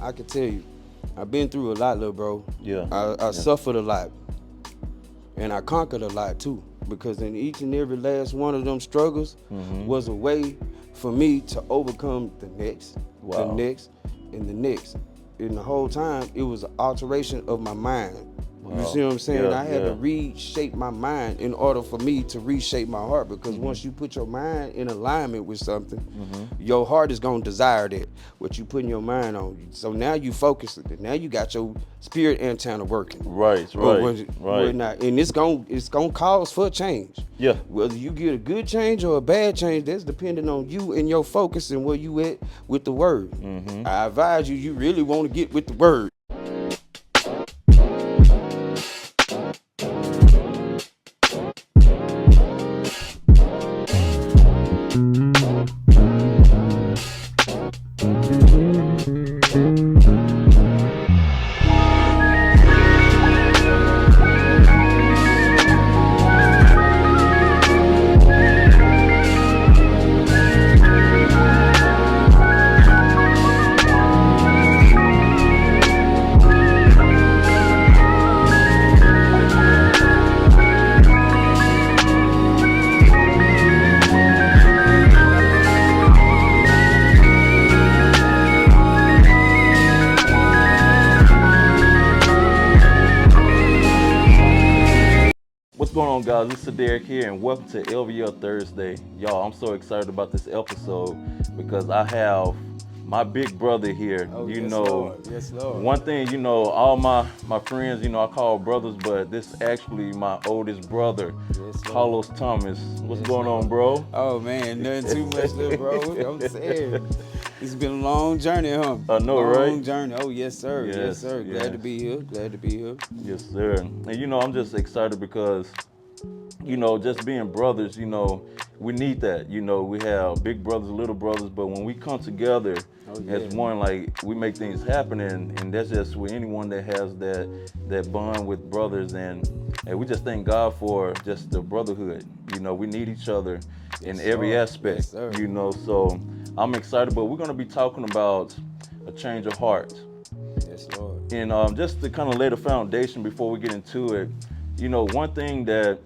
I can tell you, I've been through a lot, little bro. Yeah. I suffered a lot, and I conquered a lot too. Because in each and every last one of them struggles was a way for me to overcome the next, the Wow. next, and the next. And the whole time, it was an alteration of my mind. You see what I'm saying? Yeah, I had to yeah. reshape my mind in order for me to reshape my heart. Because once you put your mind in alignment with something, your heart is gonna desire that. What you putting your mind on. So now you focus. Now you got your spirit antenna working. Right. Not, and it's gonna cause for change. Yeah. Whether you get a good change or a bad change, that's depending on you and your focus and where you at with the word. I advise you really want to get with the word. What's going on, guys? This is Derek here, and welcome to LVL Thursday. Y'all, I'm so excited about this episode because I have my big brother here. Yes, Lord. One thing, all my friends, I call brothers, but this actually my oldest brother, Lord. Carlos Thomas. What's Yes, going on, Lord. bro? Oh man, nothing too much, little bro. I'm saying it's been a long journey, huh? I know, long right? journey. Oh yes, sir. Yes, sir. Yes. Glad to be here. Glad to be here. Yes, sir. And I'm just excited because just being brothers, we need that. We have big brothers, little brothers, but when we come together as one, like, we make things happen, and that's just with anyone that has that bond with brothers, and we just thank God for just the brotherhood. We need each other in every aspect. Yes, sir. So I'm excited, but we're gonna be talking about a change of heart. Yes, Lord. And just to kind of lay the foundation before we get into it, one thing that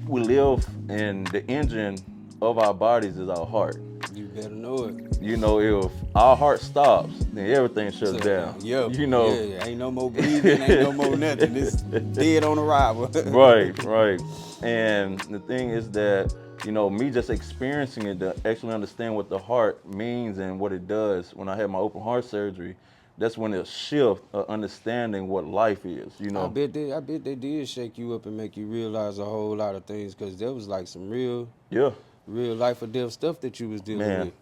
we live in, the engine of our bodies is our heart. You better know it. If our heart stops, then everything shuts down. Yeah. Ain't no more breathing, ain't no more nothing. It's dead on arrival. Right. And the thing is that, me just experiencing it to actually understand what the heart means and what it does. When I had my open heart surgery, that's when it shift understanding what life is. I bet they did shake you up and make you realize a whole lot of things, because there was like some real life or death stuff that you was dealing with.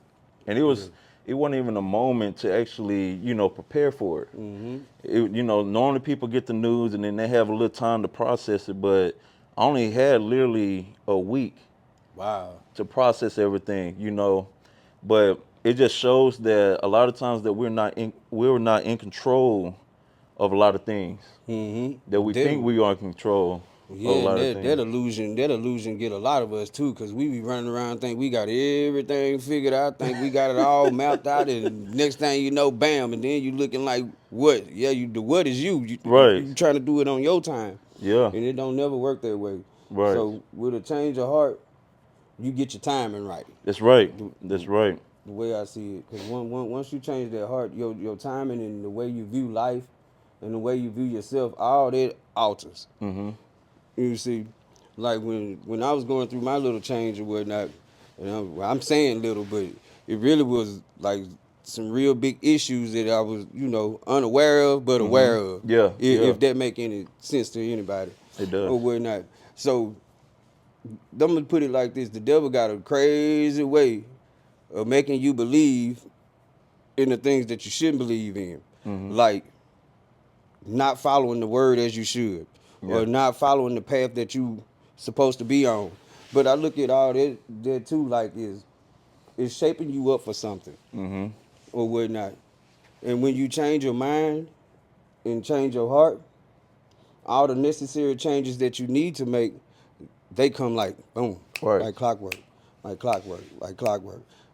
And it wasn't even a moment to actually, prepare for it. Normally people get the news and then they have a little time to process it, but I only had literally a week. Wow. To process everything, but it just shows that a lot of times that we're not in control of a lot of things. That we think we are in control. Yeah, of a lot and of that things. illusion get a lot of us too, because we be running around think we got everything figured out, think we got it all mapped out, and next thing you know, bam, and then you looking like what? Yeah, the what is you Right. You trying to do it on your time. Yeah. And it don't never work that way. Right. So with a change of heart, you get your timing right. That's right. That's right. The way I see it, because once you change that heart, your timing and the way you view life and the way you view yourself, all that alters. You see, like when I was going through my little change or whatnot, and I'm saying little, but it really was like some real big issues that I was, unaware of, but aware of. Yeah, If that make any sense to anybody. It does. Or whatnot. So I'm gonna put it like this: the devil got a crazy way of making you believe in the things that you shouldn't believe in, like not following the word as you should, or not following the path that you supposed to be on. But I look at all that too, like is shaping you up for something, or whatnot. And when you change your mind and change your heart, all the necessary changes that you need to make, they come like boom, Right. like clockwork.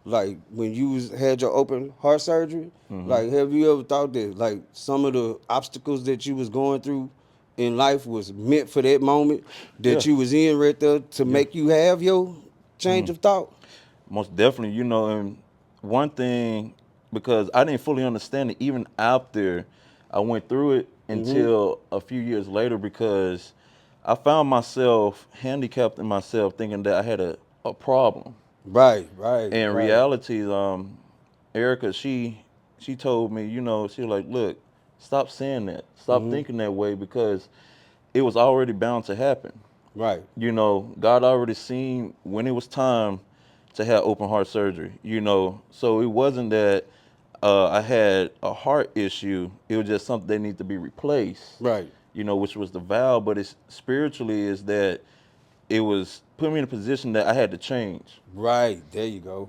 like when had your open heart surgery, like have you ever thought that like some of the obstacles that you was going through in life was meant for that moment Yeah, that you was in right there to yeah. make you have your change of thought? Most definitely, and one thing, because I didn't fully understand it even after I went through it until a few years later, because I found myself handicapped in myself thinking that I had a problem. Right, right, In right. reality, Erica, she told me, she was like, look, stop saying that. Stop thinking that way because it was already bound to happen. Right, God already seen when it was time to have open heart surgery. So it wasn't that I had a heart issue. It was just something that needed to be replaced, right, which was the valve. But it's spiritually is that it was putting me in a position that I had to change, right. There you go.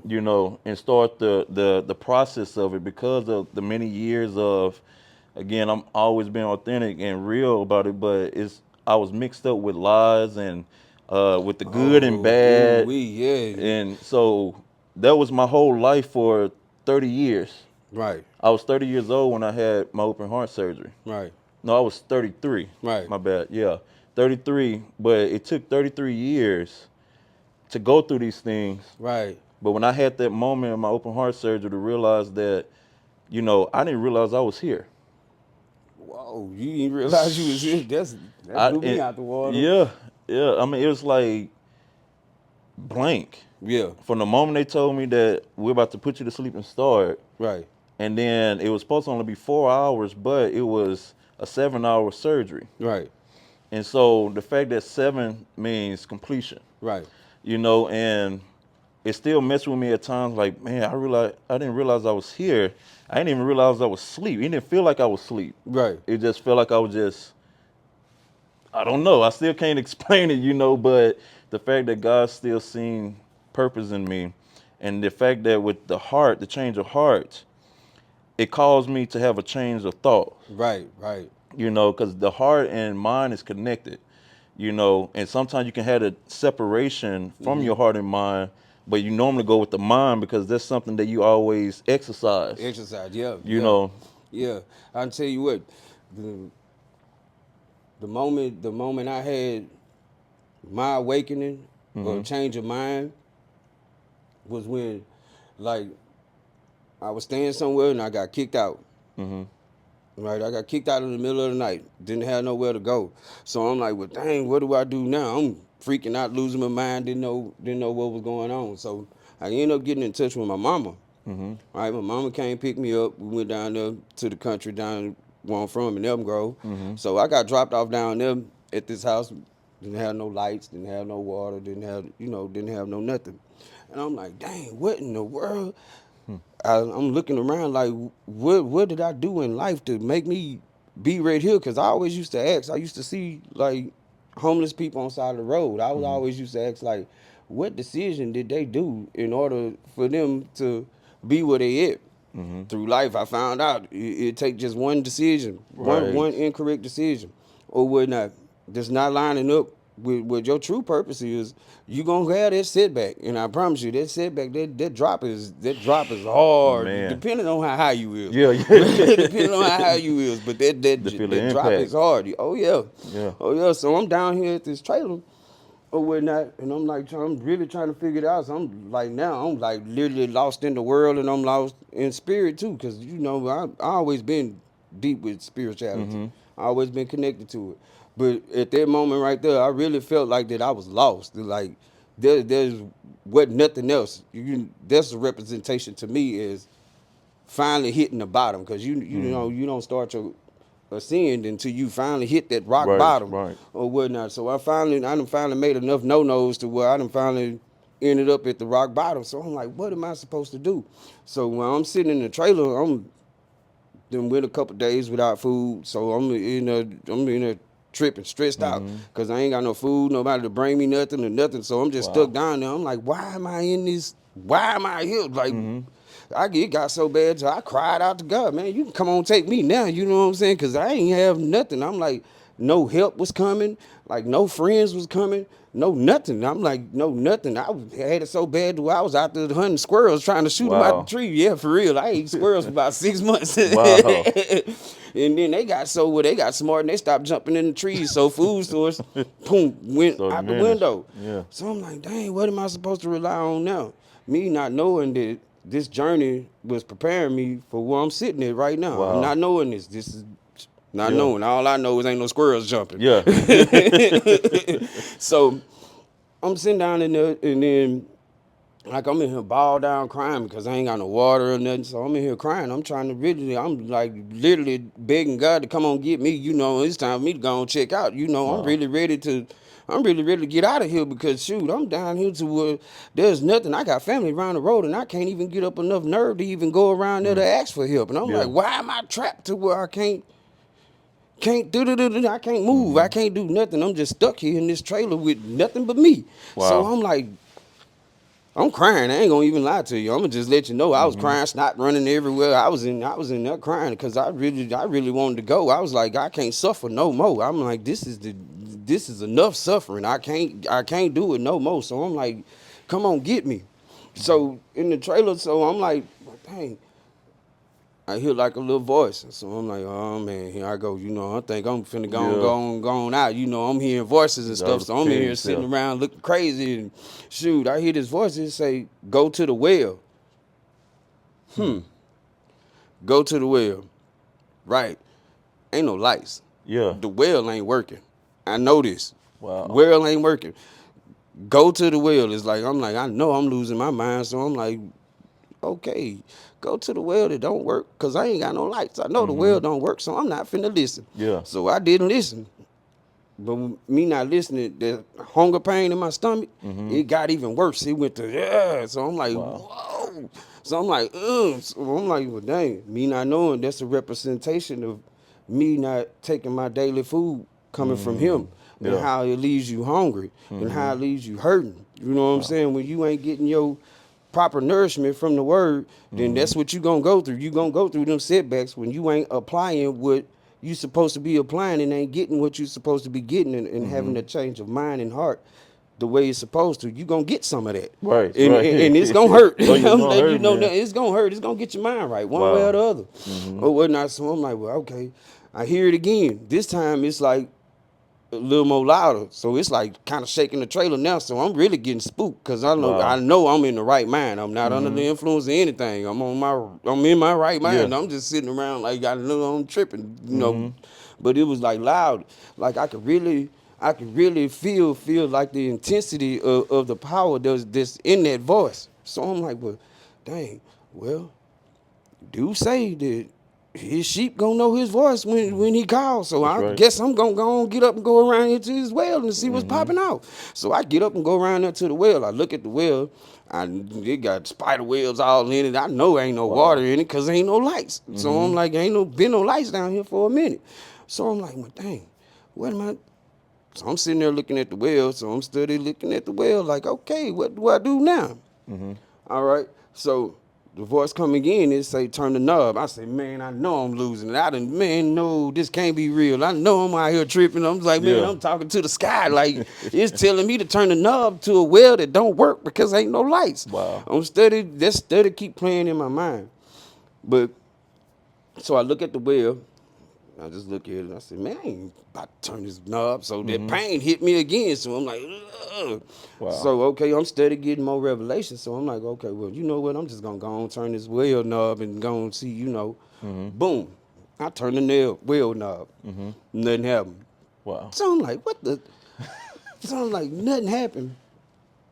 and start the process of it because of the many years of, again, I'm always been authentic and real about it, but I was mixed up with lies and with the good and Oh, ooh, bad, we, yeah. and so that was my whole life for 30 years. Right, I was 30 years old when I had my open heart surgery. right, No, I was 33. right, My bad. Yeah, 33. But it took 33 years to go through these things. right. But when I had that moment in my open heart surgery to realize that, I didn't realize I was here. Whoa, you didn't realize you was in. That I blew me it, out the water. yeah, yeah. I mean, it was like blank. Yeah, From the moment they told me that we're about to put you to sleep and start, right, and then it was supposed to only be 4 hours, but it was a 7 hour surgery. right, And so the fact that seven means completion, right, and it still messed with me at times. Like, man, I didn't realize I was here. I didn't even realize I was asleep. It didn't feel like I was asleep. right. It just felt like I was just, I don't know. I still can't explain it, but the fact that God still seen purpose in me, and the fact that with the heart, the change of heart, it caused me to have a change of thought, Right, right. because the heart and mind is connected, and sometimes you can have a separation from your heart and mind, but you normally go with the mind because that's something that you always exercise, Exercise, yeah, you yeah, know. yeah. I can tell you what, the the moment I had my awakening or change of mind was when, like, I was staying somewhere and I got kicked out. Hmm. Right, I got kicked out in the middle of the night. Didn't have nowhere to go. So I'm like, well, dang, what do I do now? I'm freaking out, losing my mind. Didn't know what was going on. So I ended up getting in touch with my mama. Hmm. Right, my mama came pick me up. We went down there to the country down where I'm from in Elm Grove. Hmm. So I got dropped off down there at this house. Didn't have no lights. Didn't have no water. Didn't have no nothing. And I'm like, dang, what in the world? I'm looking around like, what did I do in life to make me be right here? Because I always used to ask. I used to see like homeless people on the side of the road. I was Hmm. always used to ask like, what decision did they do in order for them to be where they at? Hmm. Through life, I found out it take just one decision, one Right. incorrect decision, or whatnot, that's not lining up with what your true purpose is. You gonna have that setback, and I promise you, that setback, that drop is hard, Man. depending on how high you is, Yeah. depending on how high Yeah. you is. But that that To feel the that drop impact. is hard. Oh yeah, Yeah. oh yeah. So I'm down here at this trailer or whatnot, and I'm like, I'm really trying to figure it out. So I'm like, now I'm like literally lost in the world, and I'm lost in spirit too, because I always been deep with spirituality. Hmm. I always been connected to it. But at that moment right there, I really felt like that I was lost. Like there's what nothing else. That's a representation to me is finally hitting the bottom, because Hmm. you don't start your ascend until you finally hit that rock Right. bottom Right. or whatnot. So I done finally made enough no-nos to where I done finally ended up at the rock bottom. So I'm like, what am I supposed to do? So when I'm sitting in the trailer, I'm then went a couple days without food. So I'm in a tripping, stressed out, Hmm. because I ain't got no food, nobody to bring me nothing or nothing. So I'm just stuck Wow. down there. I'm like, why am I in this? Why am I here? Like, Hmm. it got so bad, so I cried out to God, man, you can come on take me now. You know what I'm saying? Because I ain't have nothing. I'm like, no help was coming, like no friends was coming, no nothing. I'm like, no nothing. I had it so bad that I was out there hunting squirrels trying to shoot them out the Wow. tree. Yeah, for real. I ate squirrels for about 6 months. Wow. And then they got so well, they got smart and they stopped jumping in the trees. So food source, boom, went So out the diminished. window. Yeah. So I'm like, dang, what am I supposed to rely on now? Me not knowing that this journey was preparing me for where I'm sitting at right now. I'm Wow. not knowing this. This is not Yeah. knowing. All I know is ain't no squirrels jumping. Yeah. So I'm sitting down in there, and then like I'm in here ball down crying because I ain't got no water or nothing. So I'm in here crying. I'm trying to really, I'm like literally begging God to come on get me. You know, it's time for me to go and check out. You know, Wow. I'm really ready to get out of here because shoot, I'm down here to where there's nothing. I got family around the road and I can't even get up enough nerve to even go around there to ask for help. And I'm Yeah. like, why am I trapped to where I can't do I can't move. I can't do nothing. I'm just stuck here in this trailer with nothing but me. So Wow. I'm like, I'm crying. I ain't gonna even lie to you. I'm gonna just let you know I was crying, snot running everywhere. I was in there crying because I really wanted to go. I was like, I can't suffer no more. I'm like, this is enough suffering. I can't do it no more. So I'm like, come on, get me. So in the trailer, so I'm like, well, dang. I hear like a little voice. So I'm like, oh man, here I go. You know, I think I'm finna go on out. You know, I'm hearing voices and stuff. gotta So I'm in prepare here yourself. sitting around looking crazy. And shoot, I hear this voice that say, go to the well. Go to the well. Right. Ain't no lights. Yeah. The well ain't working. I know this. Wow. Well ain't working. Go to the well. It's like, I'm like, I know I'm losing my mind. So I'm like, okay, go to the well that don't work because I ain't got no lights. I know the well don't work, so I'm not finna listen. Yeah. So I didn't listen. But me not listening, the hunger pain in my stomach, it got even worse. It went to, yeah. So I'm like, whoa. So I'm like, ugh. So I'm like, well, dang, me not knowing that's a representation of me not taking my daily food coming from him and Yeah. how it leaves you hungry and how it leaves you hurting. You know what I'm saying? When you ain't getting your proper nourishment from the word, then that's what you gonna go through. You gonna go through them setbacks when you ain't applying what you supposed to be applying and ain't getting what you supposed to be getting and having a change of mind and heart the way it's supposed to. You gonna get some of that. Right, And, right. and it's gonna hurt. Oh, it's I'm gonna letting you hurt, know man. that it's gonna hurt. It's gonna get your mind right, one Wow. way or the other. Or whatnot. So I'm like, well, okay. I hear it again. This time it's like a little more louder. So it's like kind of shaking the trailer now. So I'm really getting spooked because I Wow. know I'm in the right mind. I'm not under the influence of anything. I'm in my right mind. Yeah. I'm just sitting around like I know I'm tripping, you know. But it was like loud. Like I could really feel like the intensity of the power that's in that voice. So I'm like, well, dang, well, do say that his sheep gonna know his voice when he calls. So That's I right. guess I'm gonna go and get up and go around into his well and see what's popping out. So I get up and go around there to the well. I look at the well. It got spider webs all in it. I know ain't no water in it because ain't no lights. So I'm like, ain't been no lights down here for a minute. So I'm like, well, dang, what am I? So I'm sitting there looking at the well. So I'm steady looking at the well like, okay, what do I do now? All right. So the voice come again and say, turn the knob. I say, man, I know I'm losing it. Man, no, this can't be real. I know I'm out here tripping. I'm like, man, Yeah. I'm talking to the sky. Like, it's telling me to turn the knob to a well that don't work because ain't no lights. Wow. I'm steady keep playing in my mind. But, so I look at the well. I just look at it and I said, man, I ain't about to turn this knob. So that pain hit me again. So I'm like, ugh. Wow. So, okay, I'm steady getting more revelation. So I'm like, okay, well, you know what? I'm just going to go and turn this well knob and go and see, you know. Boom. I turn the well knob. Nothing happened. Wow. So I'm like, what the? So I'm like, nothing happened.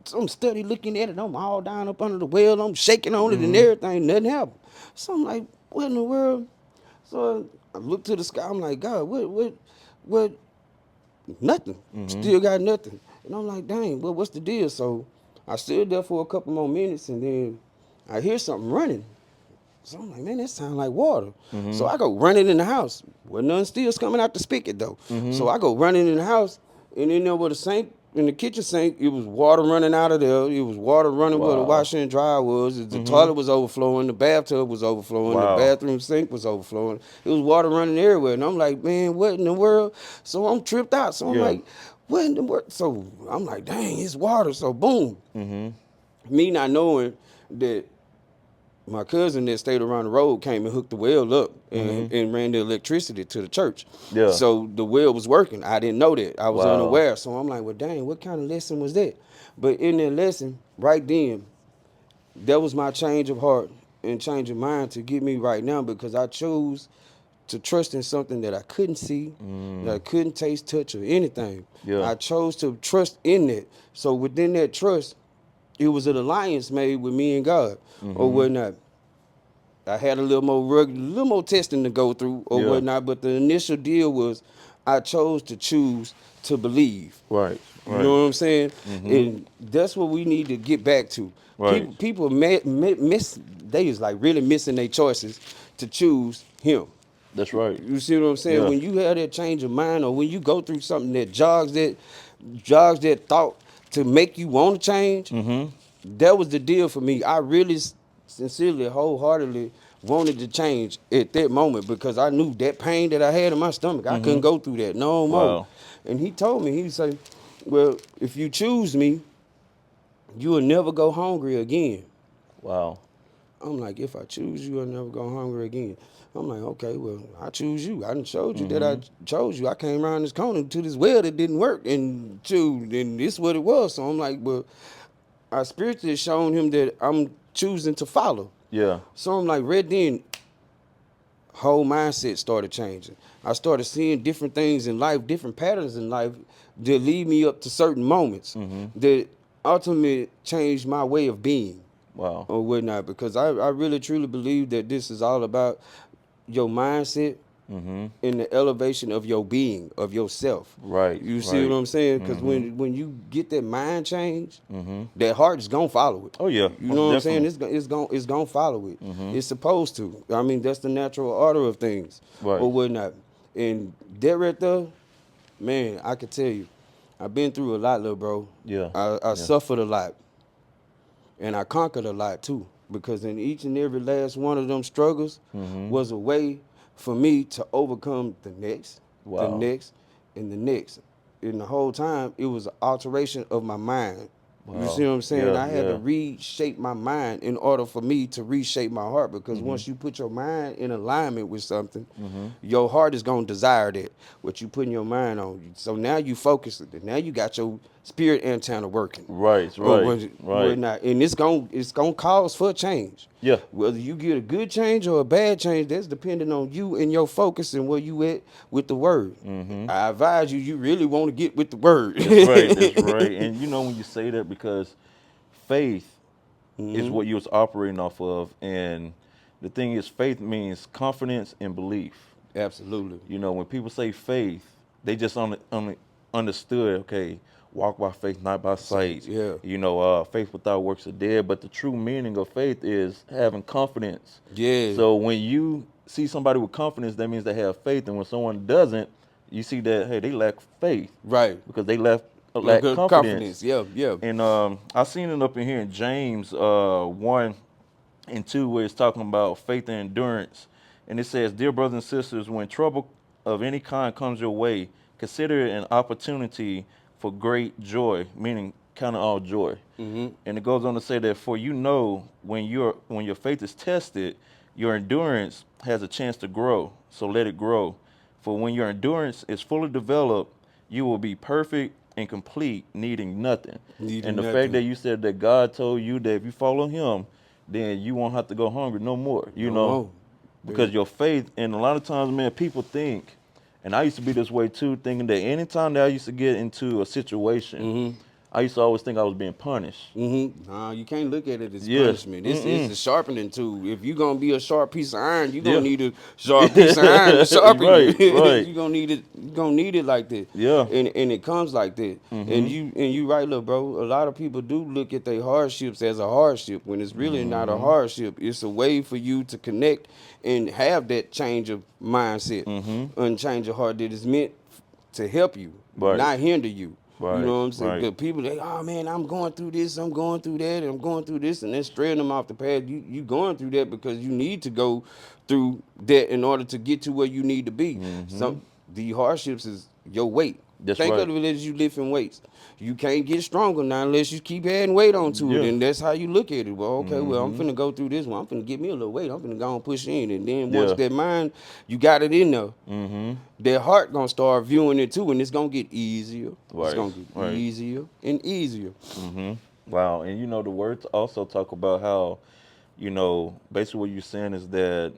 So I'm steady looking at it. I'm all down up under the well. I'm shaking on it and everything. Nothing happened. So I'm like, what in the world? So I look to the sky. I'm like, God, what? Nothing. Still got nothing. And I'm like, dang, well, what's the deal? So I stood there for a couple more minutes, and then I hear something running. So I'm like, man, that sounds like water. So I go running in the house. Well, none still's coming out the spigot, though. So I go running in the house, and in there where the sink in the kitchen sink, it was water running out of there. It was water running where the Wow. washer and dryer was. The toilet was overflowing. The bathtub was overflowing. The Wow. bathroom sink was overflowing. It was water running everywhere. And I'm like, man, what in the world? So I'm tripped out. So I'm Yeah. like, what in the world? So I'm like, dang, it's water. So boom. Me not knowing that my cousin that stayed around the road came and hooked the well up and ran the electricity to the church. Yeah. So the well was working. I didn't know that. I was Wow. unaware. So I'm like, well, dang, what kind of lesson was that? But in that lesson, right then, that was my change of heart and change of mind to get me right now because I chose to trust in something that I couldn't see, that I couldn't taste, touch, or anything. Yeah. I chose to trust in that. So within that trust, it was an alliance made with me and God or whatnot. I had a little more rugged, a little more testing to go through or Yeah. whatnot, but the initial deal was I chose to choose to believe. Right. You know Right. what I'm saying? And that's what we need to get back to. Right. People miss, they is like really missing their choices to choose him. That's right. You see what I'm saying? Yeah. When you have that change of mind or when you go through something that jogs that thought to make you want to change, that was the deal for me. I really sincerely, wholeheartedly wanted to change at that moment because I knew that pain that I had in my stomach, I couldn't go through that no more. Wow. And he told me, he said, well, if you choose me, you will never go hungry again. Wow. I'm like, if I choose you, I'll never go hungry again. I'm like, okay, well, I choose you. I done showed you that I chose you. I came around this corner to this well that didn't work, and this is what it was. So I'm like, well, I spiritually shown him that I'm choosing to follow. Yeah. So I'm like, right then, whole mindset started changing. I started seeing different things in life, different patterns in life that lead me up to certain moments that ultimately changed my way of being Wow. or whatnot. Because I really truly believe that this is all about your mindset and the elevation of your being, of yourself. Right. You see what Right. I'm saying? Because when you get that mind change, that heart is gonna follow it. Oh yeah. You Most know what I'm saying? definitely. It's gonna follow it. It's supposed to. I mean, that's the natural order of things Right. or whatnot. And that right there, man, I can tell you, I've been through a lot, little bro. Yeah. I Yeah. suffered a lot, and I conquered a lot too. Because in each and every last one of them struggles was a way for me to overcome the next, the Wow. next, and the next. And the whole time, it was an alteration of my mind. You Wow. see what I'm saying? Yeah, I had to yeah. reshape my mind in order for me to reshape my heart. Because once you put your mind in alignment with something, your heart is gonna desire that. What you putting your mind on. So now you focus. Now you got your spirit antenna working. Right. Or Right. we're Right. not, and it's gonna cause for change. Yeah. Whether you get a good change or a bad change, that's depending on you and your focus and where you at with the word. I advise you, you really want to get with the word. That's right. That's right. And you know when you say that because faith is what you was operating off of, and the thing is, faith means confidence and belief. Absolutely. You know, when people say faith, they just only understood, okay, walk by faith, not by sight. Yeah. You know, faith without works are dead. But the true meaning of faith is having confidence. Yeah. So when you see somebody with confidence, that means they have faith. And when someone doesn't, you see that, hey, they lack faith. Right. Because they lack Good confidence. Yeah, yeah. And I seen it up in here in James 1 and 2 where it's talking about faith and endurance. And it says, dear brothers and sisters, when trouble of any kind comes your way, consider it an opportunity for great joy, meaning count it all joy. And it goes on to say that for you know when your faith is tested, your endurance has a chance to grow. So let it grow. For when your endurance is fully developed, you will be perfect and complete, needing nothing. Needing And the nothing. fact that you said that God told you that if you follow him, then you won't have to go hungry no more, you No know, more. because your faith, and a lot of times, man, people think, and I used to be this way too, thinking that anytime that I used to get into a situation, I used to always think I was being punished. Nah, you can't look at it as Yeah. punishment. It's a sharpening tool. If you're gonna be a sharp piece of iron, you're Yeah. gonna need a sharp piece of iron to sharpen Right, you. right. You're gonna need it. You're gonna need it like that. Yeah. And it comes like that. And you right, look, bro. A lot of people do look at their hardships as a hardship when it's really not a hardship. It's a way for you to connect and have that change of mindset and change of heart that is meant to help you, Right. not hinder you. You Right. know what I'm saying? Right. Because people, they, oh man, I'm going through this, I'm going through that, and I'm going through this, and they're straying them off the path. You going through that because you need to go through that in order to get to where you need to be. Mm-hmm. Some the hardships is your weight. That's Think right. of it as you lifting weights. You can't get stronger now unless you keep adding weight onto it, Yeah. and that's how you look at it. Well, okay, well I'm Mm-hmm. finna go through this one. I'm finna get me a little weight. I'm finna go and push in, and then once Yeah. that mind, you got it in there. Mm-hmm. Their heart gonna start viewing it too, and it's gonna get easier. It's Right. gonna get Right. easier and easier. Mm-hmm. Wow. And the words also talk about how, basically what you're saying is that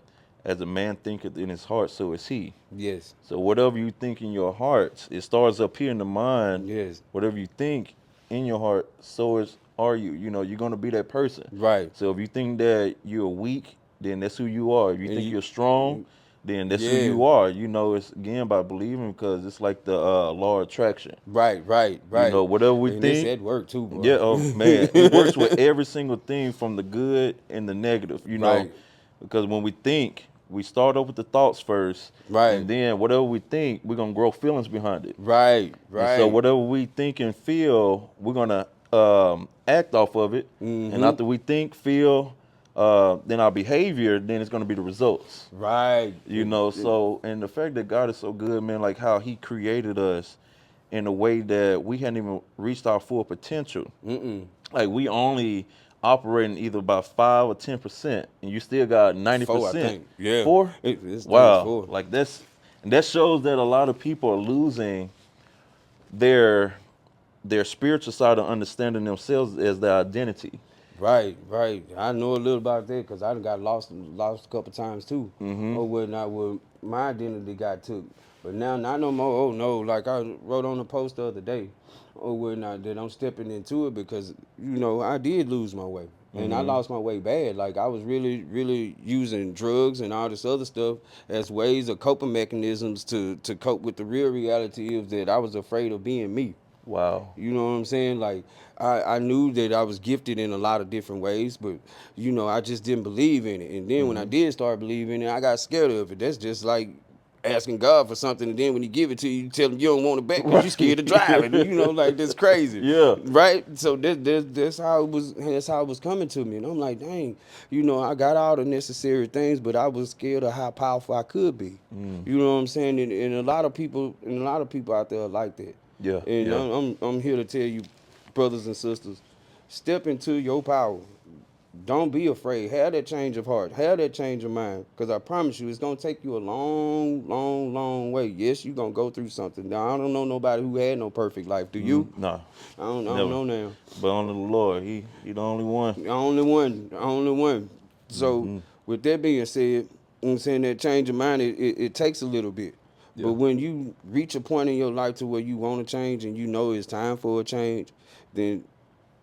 as a man thinketh in his heart, so is he. Yes, So whatever you think in your heart, it starts up here in the mind. yes, Whatever you think in your heart, are you. You're gonna be that person. right. So if you think that you're weak, then that's who you are. If you And think you, you're strong, then that's who yeah, you are. It's again by believing, because it's like the law of attraction. right, right, right. Whatever we And it's think, at work too, yeah, boy. oh man, it works with every single thing, from the good and the negative. Right, Because when we think, we start off with the thoughts first, right, and then whatever we think, we're gonna grow feelings behind it. right, And so right. whatever we think and feel, we're gonna act off of it. And Mm-hmm. after we think, feel, then our behavior, then it's gonna be the results. Right. So, and the fact that God is so good, man, like how He created us in a way that we hadn't even reached our full potential. Mm-mm. Like we only operating either about 5 or 10%, and you still got ninety 4, I percent. think. Yeah. 4? This thing's Wow, 4. like and that shows that a lot of people are losing their spiritual side of understanding themselves as their identity. Right, right. I know a little about that because I done got lost a couple times too. Mm-hmm. Or whatnot, where my identity got took. But now, not no more. Oh no, like I wrote on the post the other day. Or whatnot, that I'm stepping into it because I did lose my way, and I Mm-hmm. lost my way bad. Like I was really, really using drugs and all this other stuff as ways of coping mechanisms to cope with the real reality of that I was afraid of being me. Wow. You know what I'm saying? Like I knew that I was gifted in a lot of different ways, but I just didn't believe in it. And then when I Mm-hmm. did start believing it, I got scared of it. That's just like asking God for something, and then when He give it to you, you tell Him you don't want it back because you scared to drive it. Like that's crazy. Yeah. Right? So that's how it was. That's how it was coming to me, and I'm like, dang, I got all the necessary things, but I was scared of how powerful I could be. Mm. You know what I'm saying? And a lot of people, out there are like that. Yeah. And Yeah. I'm here to tell you, brothers and sisters, step into your power. Don't be afraid. Have that change of heart. Have that change of mind. Because I promise you, it's going to take you a long, long, long way. Yes, you're going to go through something. Now, I don't know nobody who had no perfect life. Do you? No. I don't Never. know now. But only the Lord. He the only one. The only one. The only one. So, Mm-hmm. with that being said, I'm saying that change of mind, it takes a little bit. But Yeah. when you reach a point in your life to where you want to change and you know it's time for a change, then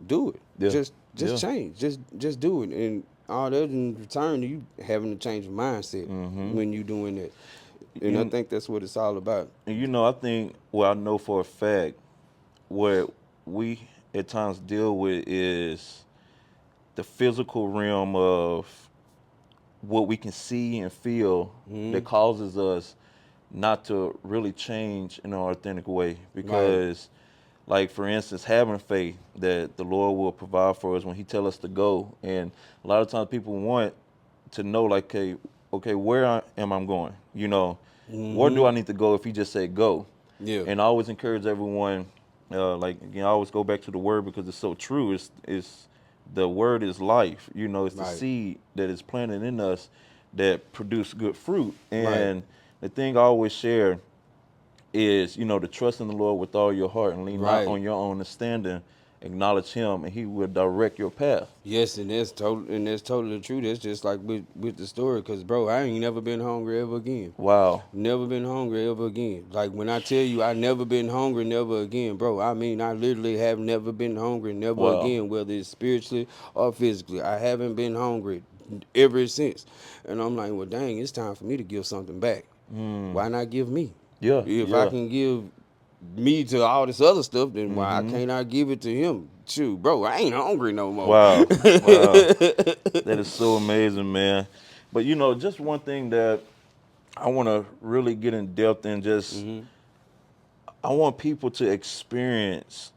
do it. Yeah. Just Yeah. change. Just do it. And all that in return to you having a change of mindset Mm-hmm. when you doing that. And I You, think that's what it's all about. and I think, well, I know for a fact what we at times deal with is the physical realm of what we can see and feel that causes us not to really change in an authentic way. Because, like, for instance, having faith that the Lord will provide for us when He tell us to go. And a lot of times people want to know, like, okay, am I going? Where do I need to go if He just said go? Yeah. And I always encourage everyone, like, again, I always go back to the word because it's so true. It's the word is life. It's the Right. seed that is planted in us that produce good fruit. Right. And the thing I always share is, to trust in the Lord with all your heart and lean not Right. on your own understanding. Acknowledge Him, and He will direct your path. Yes, and that's totally true. That's just like with the story, cause bro, I ain't never been hungry ever again. Wow. Never been hungry ever again. Like when I tell you I never been hungry never again, bro, I mean I literally have never been hungry never Wow. again, whether it's spiritually or physically. I haven't been hungry ever since. And I'm like, well, dang, it's time for me to give something back. Why not give me? Yeah. If I Yeah. can give me to all this other stuff, then why Mm-hmm. can't I give it to him? Shoot, bro, I ain't hungry no more. Wow. Wow. That is so amazing, man. But just one thing that I want to really get in depth in, just I want people to experience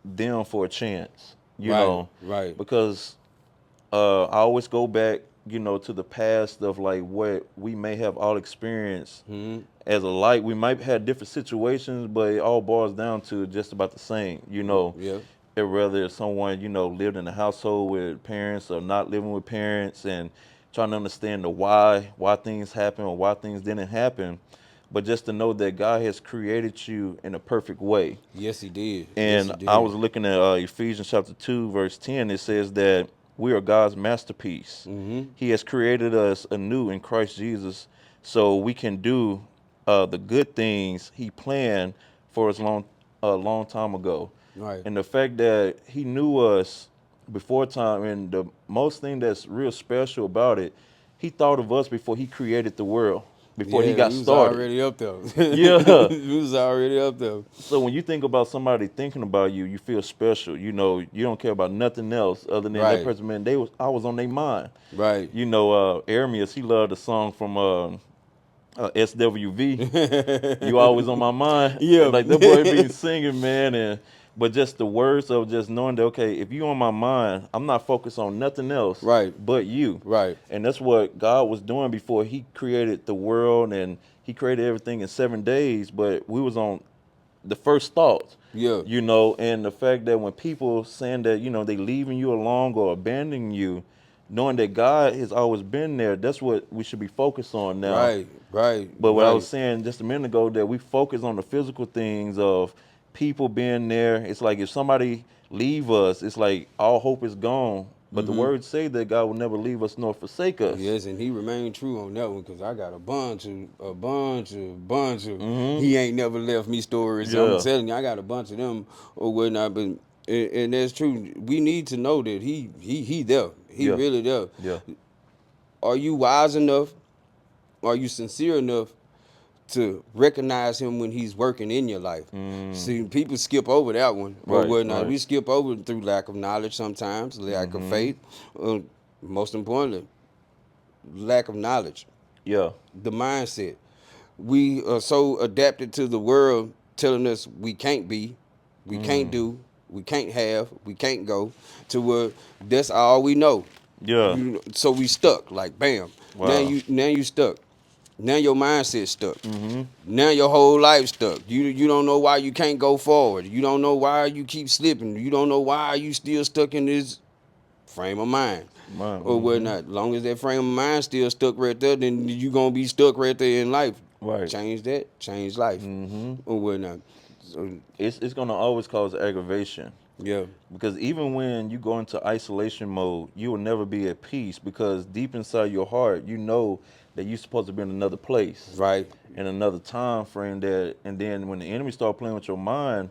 them for a chance, Right, right. because I always go back, to the past of like what we may have all experienced Hmm. as a light. We might have different situations, but it all boils down to just about the same, Yeah. whether someone, lived in a household with parents or not living with parents, and trying to understand the why things happen or why things didn't happen. But just to know that God has created you in a perfect way. Yes, he did. Yes, And he I did. was looking at Ephesians chapter 2, verse 10. It says that we are God's masterpiece. Hmm. He has created us anew in Christ Jesus so we can do the good things He planned for us a long time ago. Right. And the fact that He knew us before time, and the most thing that's real special about it, He thought of us before He created the world, before He Yeah, got we was started. already up there. Yeah. We was already up there. So when you think about somebody thinking about you, you feel special. You don't care about nothing else other than that Right. person. Man, I was on their mind. Right. Ermias, he loved the song from SWV. You always on my mind. Yeah. Like that boy be singing, man, but just the words of just knowing that, okay, if you on my mind, I'm not focused on nothing else Right. but you. Right. And that's what God was doing before He created the world, and He created everything in 7 days. But we was on the first thought, Yeah. and the fact that when people saying that, they leaving you along or abandoning you, knowing that God has always been there, that's what we should be focused on now. Right. Right. But what I was Right. saying just a minute ago, that we focus on the physical things of people being there. It's like if somebody leave us, it's like all hope is gone. But the Mm-hmm. words say that God will never leave us nor forsake us. Yes, and he remained true on that one because I got a bunch of. Hmm. He ain't never left me stories. I'm Yeah. telling you, I got a bunch of them or whatnot. But and that's true. We need to know that he there. He Yeah. really there. Yeah. Are you wise enough? Are you sincere enough to recognize him when he's working in your life? Mm. See, people skip over that one or Right. whatnot. Right. We skip over it through lack of knowledge sometimes, lack of Hmm. faith. Most importantly, lack of knowledge, Yeah. the mindset. We are so adapted to the world telling us we can't be, we can't Mm. do, we can't have, we can't go, to where that's all we know. Yeah. So we stuck, like bam. Wow. Now you stuck. Now your mindset stuck. Hmm. Now your whole life stuck. You don't know why you can't go forward. You don't know why you keep slipping. You don't know why you still stuck in this frame of mind or Mm-hmm. whatnot. Long as that frame of mind still stuck right there, then you gonna be stuck right there in life. Right. Change that, change life Hmm. or whatnot. So It's gonna always cause aggravation, yeah, because even when you go into isolation mode, you will never be at peace, because deep inside your heart, you know that you're supposed to be in another place, right. in another time frame. And then when the enemy start playing with your mind,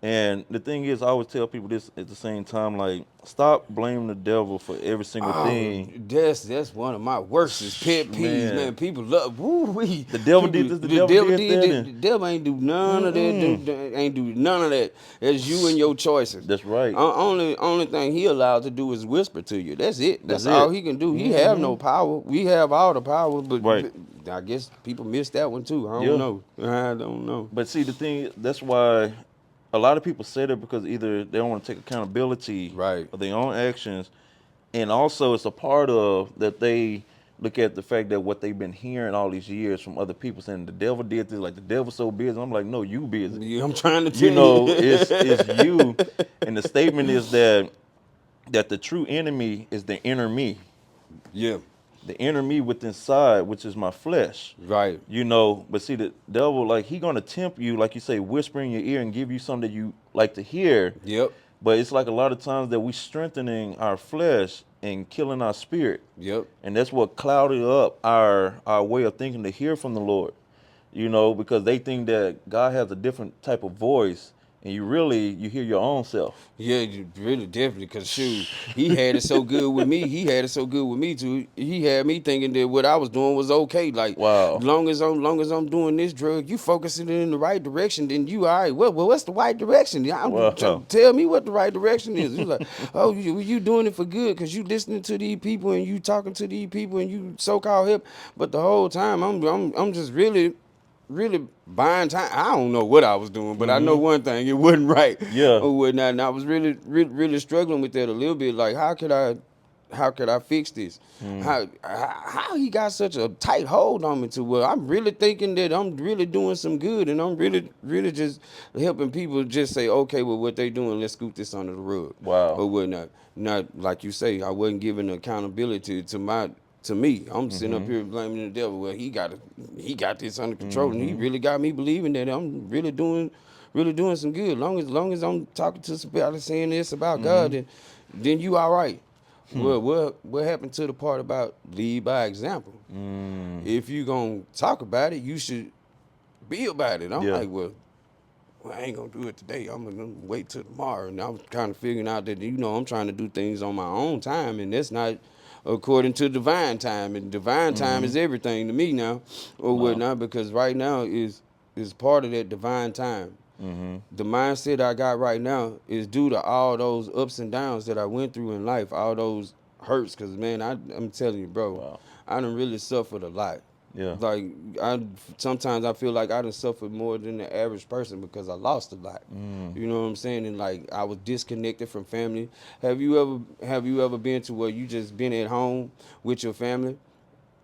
and the thing is, I always tell people this at the same time, like, stop blaming the devil for every single Oh, thing. that's one of my worst is pet peeves, Man, man. People love woo wee. the devil did People, this, the the devil devil did did that, that. and The devil ain't do none of that. mm-mm. Ain't do none of that. It's you and your choices. That's right. Only thing he allowed to do is whisper to you. That's it. That's That's all it. he can do. He have Hmm. no power. We have all the power, but Right. I guess people miss that one too. I don't Yeah. know. I don't know. But see, the thing, that's why a lot of people say that, because either they don't want to take accountability Right. of their own actions, and also it's a part of that they look at the fact that what they've been hearing all these years from other people saying the devil did this, like the devil's so busy. I'm like, no, you busy. Yeah, I'm trying to tell It's you. you. And the statement is that the true enemy is the inner me. Yeah. The inner me within inside, which is my flesh. Right. But see, the devil, like, he gonna tempt you, like you say, whisper in your ear and give you something that you like to hear. Yep. But it's like a lot of times that we strengthening our flesh and killing our spirit. Yep. And that's what clouded up our way of thinking to hear from the Lord. Because they think that God has a different type of voice, and you hear your own self. Yeah, really, definitely. Cause shoot, he had it so good with me. He had it so good with me too. He had me thinking that what I was doing was okay. Like, Wow. long as I'm doing this drug, you focusing it in the right direction, then you all right. Well, what's the right direction? Wow. Tell me what the right direction is. He's like, oh, you doing it for good because you listening to these people and you talking to these people and you so called hip. But the whole time, I'm just really really buying time. I don't know what I was doing, but I know one thing: it wasn't right Yeah. or whatnot. And I was really struggling with that a little bit. Like, how could I fix this? How he got such a tight hold on me to where I'm really thinking that I'm really doing some good, and I'm really just helping people just say, okay, well, what they doing, let's scoop this under the rug Wow. or whatnot. Not like you say, I wasn't giving accountability to me. I'm sitting up here blaming the devil. Well, he got this under control, and he really got me believing that I'm really doing some good. Long as I'm talking to somebody saying this about God, then you all right. Well, what happened to the part about lead by example? If you gonna talk about it, you should be about it. I'm Yeah. like, well, I ain't gonna do it today. I'm gonna wait till tomorrow. And I'm kind of figuring out that I'm trying to do things on my own time, and that's not according to divine time. And divine time is everything to me now, or Wow. whatnot. Because right now is part of that divine time. The mindset I got right now is due to all those ups and downs that I went through in life, all those hurts. Cause man, I'm telling you, bro, Wow. I done really suffered a lot. Yeah. Like sometimes I feel like I done suffered more than the average person because I lost a lot. You know what I'm saying? And like I was disconnected from family. Have you ever been to where you just been at home with your family,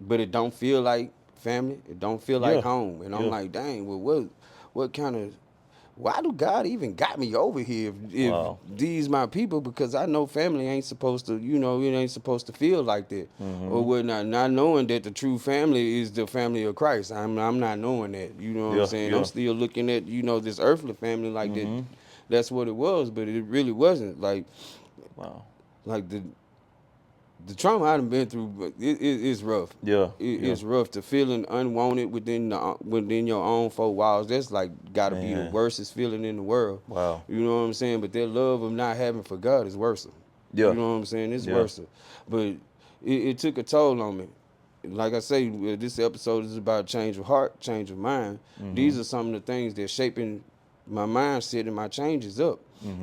but it don't feel like family? It don't feel like Yeah. home. And I'm Yeah. like, dang, well, what kind of why do God even got me over here if Wow. these my people? Because I know family ain't supposed to, it ain't supposed to feel like that or whatnot. Not knowing that the true family is the family of Christ. I'm not knowing that. You know what I'm Yeah. saying? I'm Yeah. still looking at, this earthly family like that. That's what it was, but it really wasn't. Wow. Like the trauma I done been through, but it's rough. Yeah. Yeah. It's rough to feeling unwanted within your own four walls. That's like got to be the Man. worstest feeling in the world. Wow. You know what I'm saying? But that love of not having for God is worse. Yeah. You know what I'm saying? It's Yeah. worse. But it took a toll on me. Like I say, this episode is about change of heart, change of mind. These are some of the things that shaping my mindset and my changes up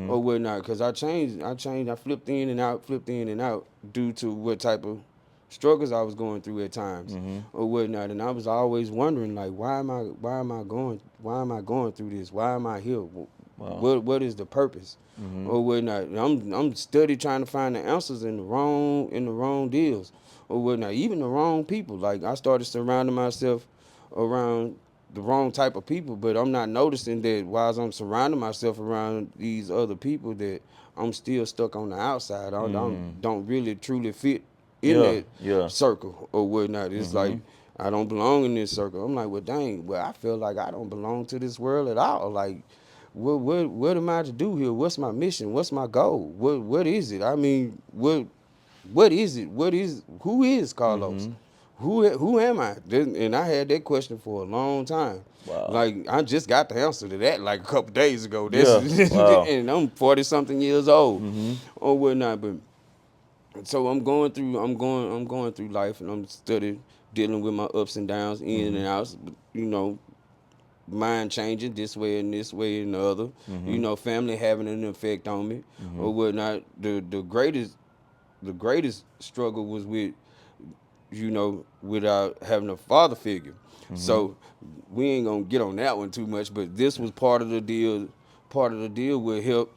or whatnot. Because I changed, I flipped in and out due to what type of struggles I was going through at times or whatnot. And I was always wondering, like, why am I going through this? Why am I here? Wow. What is the purpose or whatnot? And I'm steady trying to find the answers in the wrong deals or whatnot, even the wrong people. Like I started surrounding myself around the wrong type of people, but I'm not noticing that while I'm surrounding myself around these other people that I'm still stuck on the outside. I don't really truly fit in Yeah. that Yeah. circle or whatnot. It's like I don't belong in this circle. I'm like, well, dang, well, I feel like I don't belong to this world at all. Like, what am I to do here? What's my mission? What's my goal? What is it? I mean, what is it? Who is Carlos? Who am I? And I had that question for a long time. Wow. Like I just got the answer to that like a couple days ago. Yeah. Wow. And I'm 40 something years old or whatnot. But so I'm going through life and I'm studying, dealing with my ups and downs, in and outs. Mind changing this way and the other. Family having an effect on me or whatnot. The greatest struggle was without having a father figure. So we ain't gonna get on that one too much, but this was part of the deal. Part of the deal would help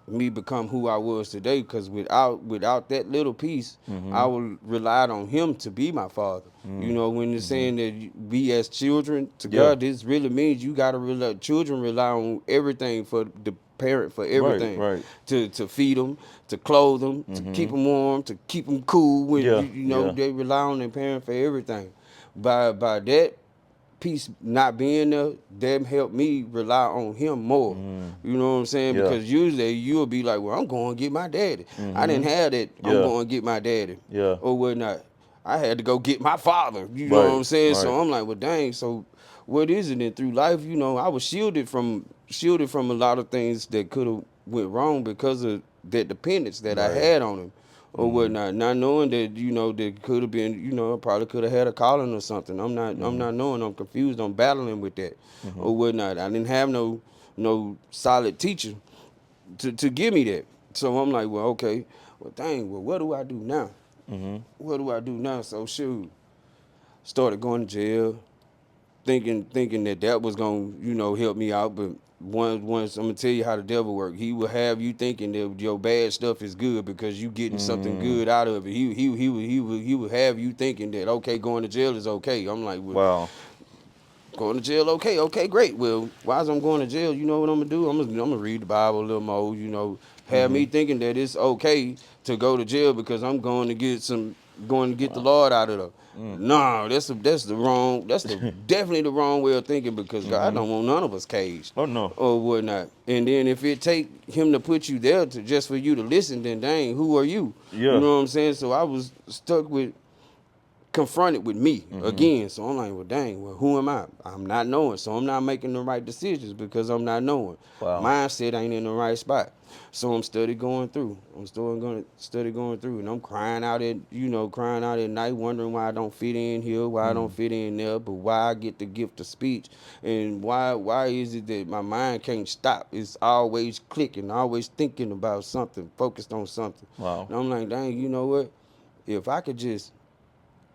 me become who I was today, because without that little piece, I would relied on him to be my father. When you're saying that we as children to Yeah. God, this really means you gotta rely. Children rely on everything for the parent for Right. everything, Right. to feed them, to clothe them, to keep them warm, to keep them cool. When Yeah. Yeah. they rely on their parent for everything. By that piece not being there, that helped me rely on him more. You know what I'm saying? Yeah. Because usually you'll be like, well, I'm going to get my daddy. I didn't have that. I'm Yeah. going to get my daddy Yeah. or whatnot. I had to go get my father. You know what Right. I'm saying? Right. So I'm like, well, dang. So what is it? And through life, I was shielded from a lot of things that could have went wrong because of that dependence that I Right. had on him or whatnot. Not knowing that, that could have been, I probably could have had a calling or something. I'm not knowing. I'm confused. I'm battling with that or whatnot. I didn't have no solid teacher to give me that. So I'm like, well, okay, well, dang, well, what do I do now? What do I do now? So shoot, started going to jail, thinking that was gonna, help me out. But once I'm gonna tell you how the devil work. He will have you thinking that your bad stuff is good because you getting something good out of it. He would have you thinking that, okay, going to jail is okay. I'm like, well, Wow. going to jail, okay, great. Well, why is I'm going to jail? You know what I'm gonna do? I'm gonna read the Bible a little more. Have me thinking that it's okay to go to jail because I'm going to get the Wow. Lord out of it. No, that's definitely the wrong way of thinking because God don't want none of us caged Oh no. or whatnot. And then if it take him to put you there to just for you to listen, then dang, who are you? You Yeah. know what I'm saying? So I was confronted with me again. So I'm like, well, dang, well, who am I? I'm not knowing. So I'm not making the right decisions because I'm not knowing. Wow. Mindset ain't in the right spot. So I'm steady going through. Steady going through, and I'm crying out at night, wondering why I don't fit in here, why I don't fit in there, but why I get the gift of speech, and why is it that my mind can't stop? It's always clicking, always thinking about something, focused on something. Wow. And I'm like, dang, you know what? If I could just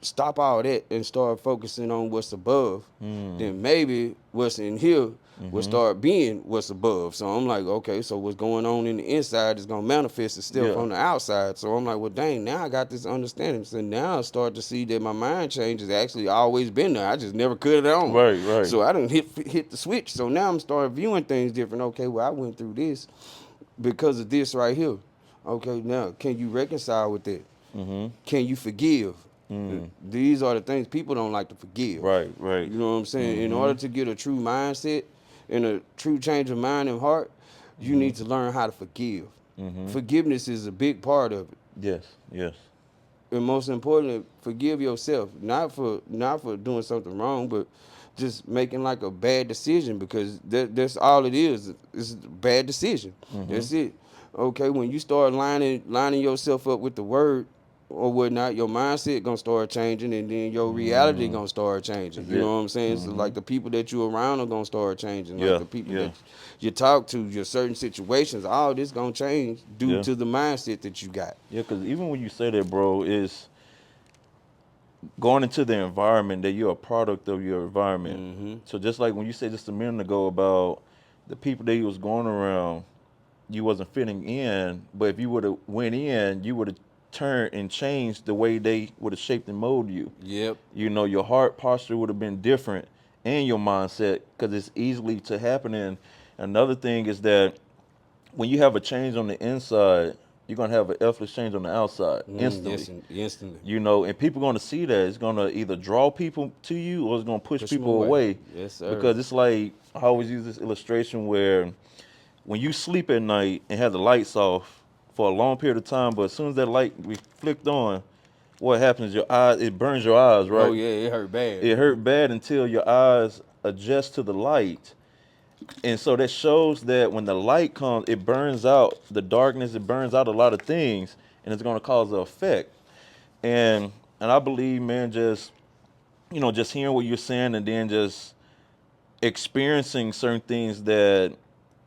stop all that and start focusing on what's above, then maybe what's in here will start being what's above. So I'm like, okay, so what's going on in the inside is gonna manifest itself Yeah. on the outside. So I'm like, well, dang, now I got this understanding. So now I start to see that my mind change has actually always been there. I just never cut it on. Right. Right. So I didn't hit the switch. So now I'm starting viewing things different. Okay, well, I went through this because of this right here. Okay, now can you reconcile with that? Can you forgive? These are the things people don't like to forgive. Right. Right. You know what I'm saying? In order to get a true mindset and a true change of mind and heart, you need to learn how to forgive. Forgiveness is a big part of it. Yes. Yes. And most importantly, forgive yourself. Not for doing something wrong, but just making like a bad decision because that's all it is. It's a bad decision. That's it. Okay, when you start lining yourself up with the word or whatnot, your mindset gonna start changing, and then your reality gonna start changing. That's You it. know what I'm saying? So like the people that you around are gonna start changing. Like Yeah. the people Yeah. that you talk to, your certain situations, all this gonna change due Yeah. to the mindset that you got. Yeah. Because even when you say that, bro, is going into the environment that you're a product of your environment. So just like when you said just a minute ago about the people that you was going around, you wasn't fitting in, but if you would have went in, you would have turned and changed the way they would have shaped and molded you. Yep. Your heart posture would have been different and your mindset because it's easily to happen. And another thing is that when you have a change on the inside, you're gonna have an effortless change on the outside instantly. Yes, instantly. And people are gonna see that. It's gonna either draw people to you or it's gonna push Push them people away. Yes, sir. Because it's like I always use this illustration where when you sleep at night and have the lights off for a long period of time, but as soon as that light we flicked on, what happens? Your eyes, it burns your eyes, right? Oh yeah, it hurt bad. It hurt bad until your eyes adjust to the light. And so that shows that when the light comes, it burns out the darkness, it burns out a lot of things, and it's gonna cause an effect. And I believe, man, just hearing what you're saying and then just experiencing certain things that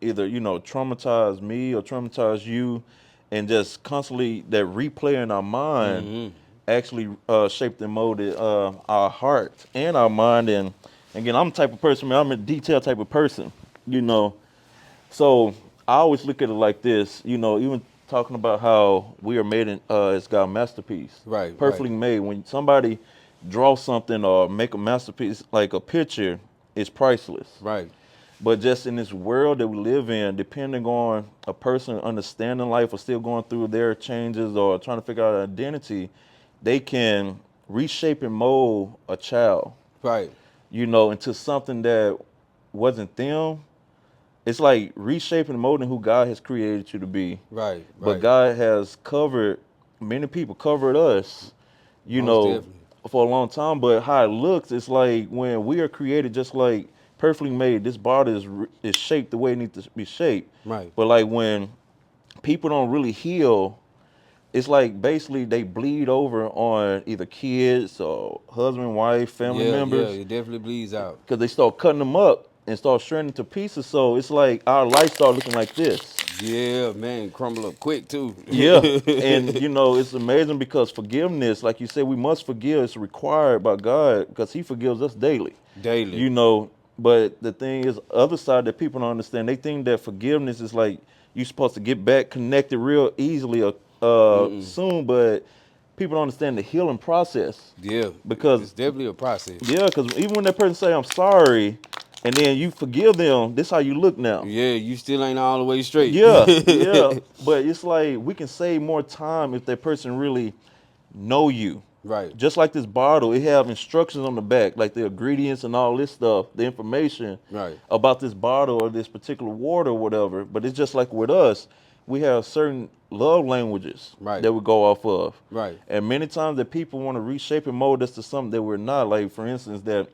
either, traumatize me or traumatize you, and just constantly that replay in our mind actually shaped and molded our heart and our mind. And again, I'm the type of person, man, I'm a detailed type of person, you know. So I always look at it like this, even talking about how we are made in as God's masterpiece. Right, Perfectly right. made. When somebody draw something or make a masterpiece like a picture, it's priceless. Right. But just in this world that we live in, depending on a person understanding life or still going through their changes or trying to figure out an identity, they can reshape and mold a child, Right. into something that wasn't them. It's like reshaping and molding who God has created you to be. Right. But Right. God has many people covered us, Most definitely. for a long time. But how it looks, it's like when we are created just like perfectly made, this body is shaped the way it needs to be shaped. Right. But like when people don't really heal, it's like basically they bleed over on either kids or husband, wife, family Yeah, members, it definitely bleeds out. because they start cutting them up and start shredding to pieces. So it's like our life start looking like this. Yeah, man, crumble up quick too. Yeah, and you know it's amazing because forgiveness, like you said, we must forgive. It's required by God because He forgives us daily. Daily. You know, but the thing is, other side that people don't understand, they think that forgiveness is like you're supposed to get back connected real easily or soon, but people don't understand the healing process Yeah, because it's definitely a process. yeah, because even when that person say I'm sorry, and then you forgive them, this how you look now. Yeah, you still ain't all the way straight. Yeah, yeah, but it's like we can save more time if that person really know you. Right, Just like this bottle, it have instructions on the back, like the ingredients and all this stuff, the information right, about this bottle or this particular water or whatever. But it's just like with us, we have certain love languages right, that we go off of. right, And many times that people want to reshape and mold us to something that we're not. Like for instance, that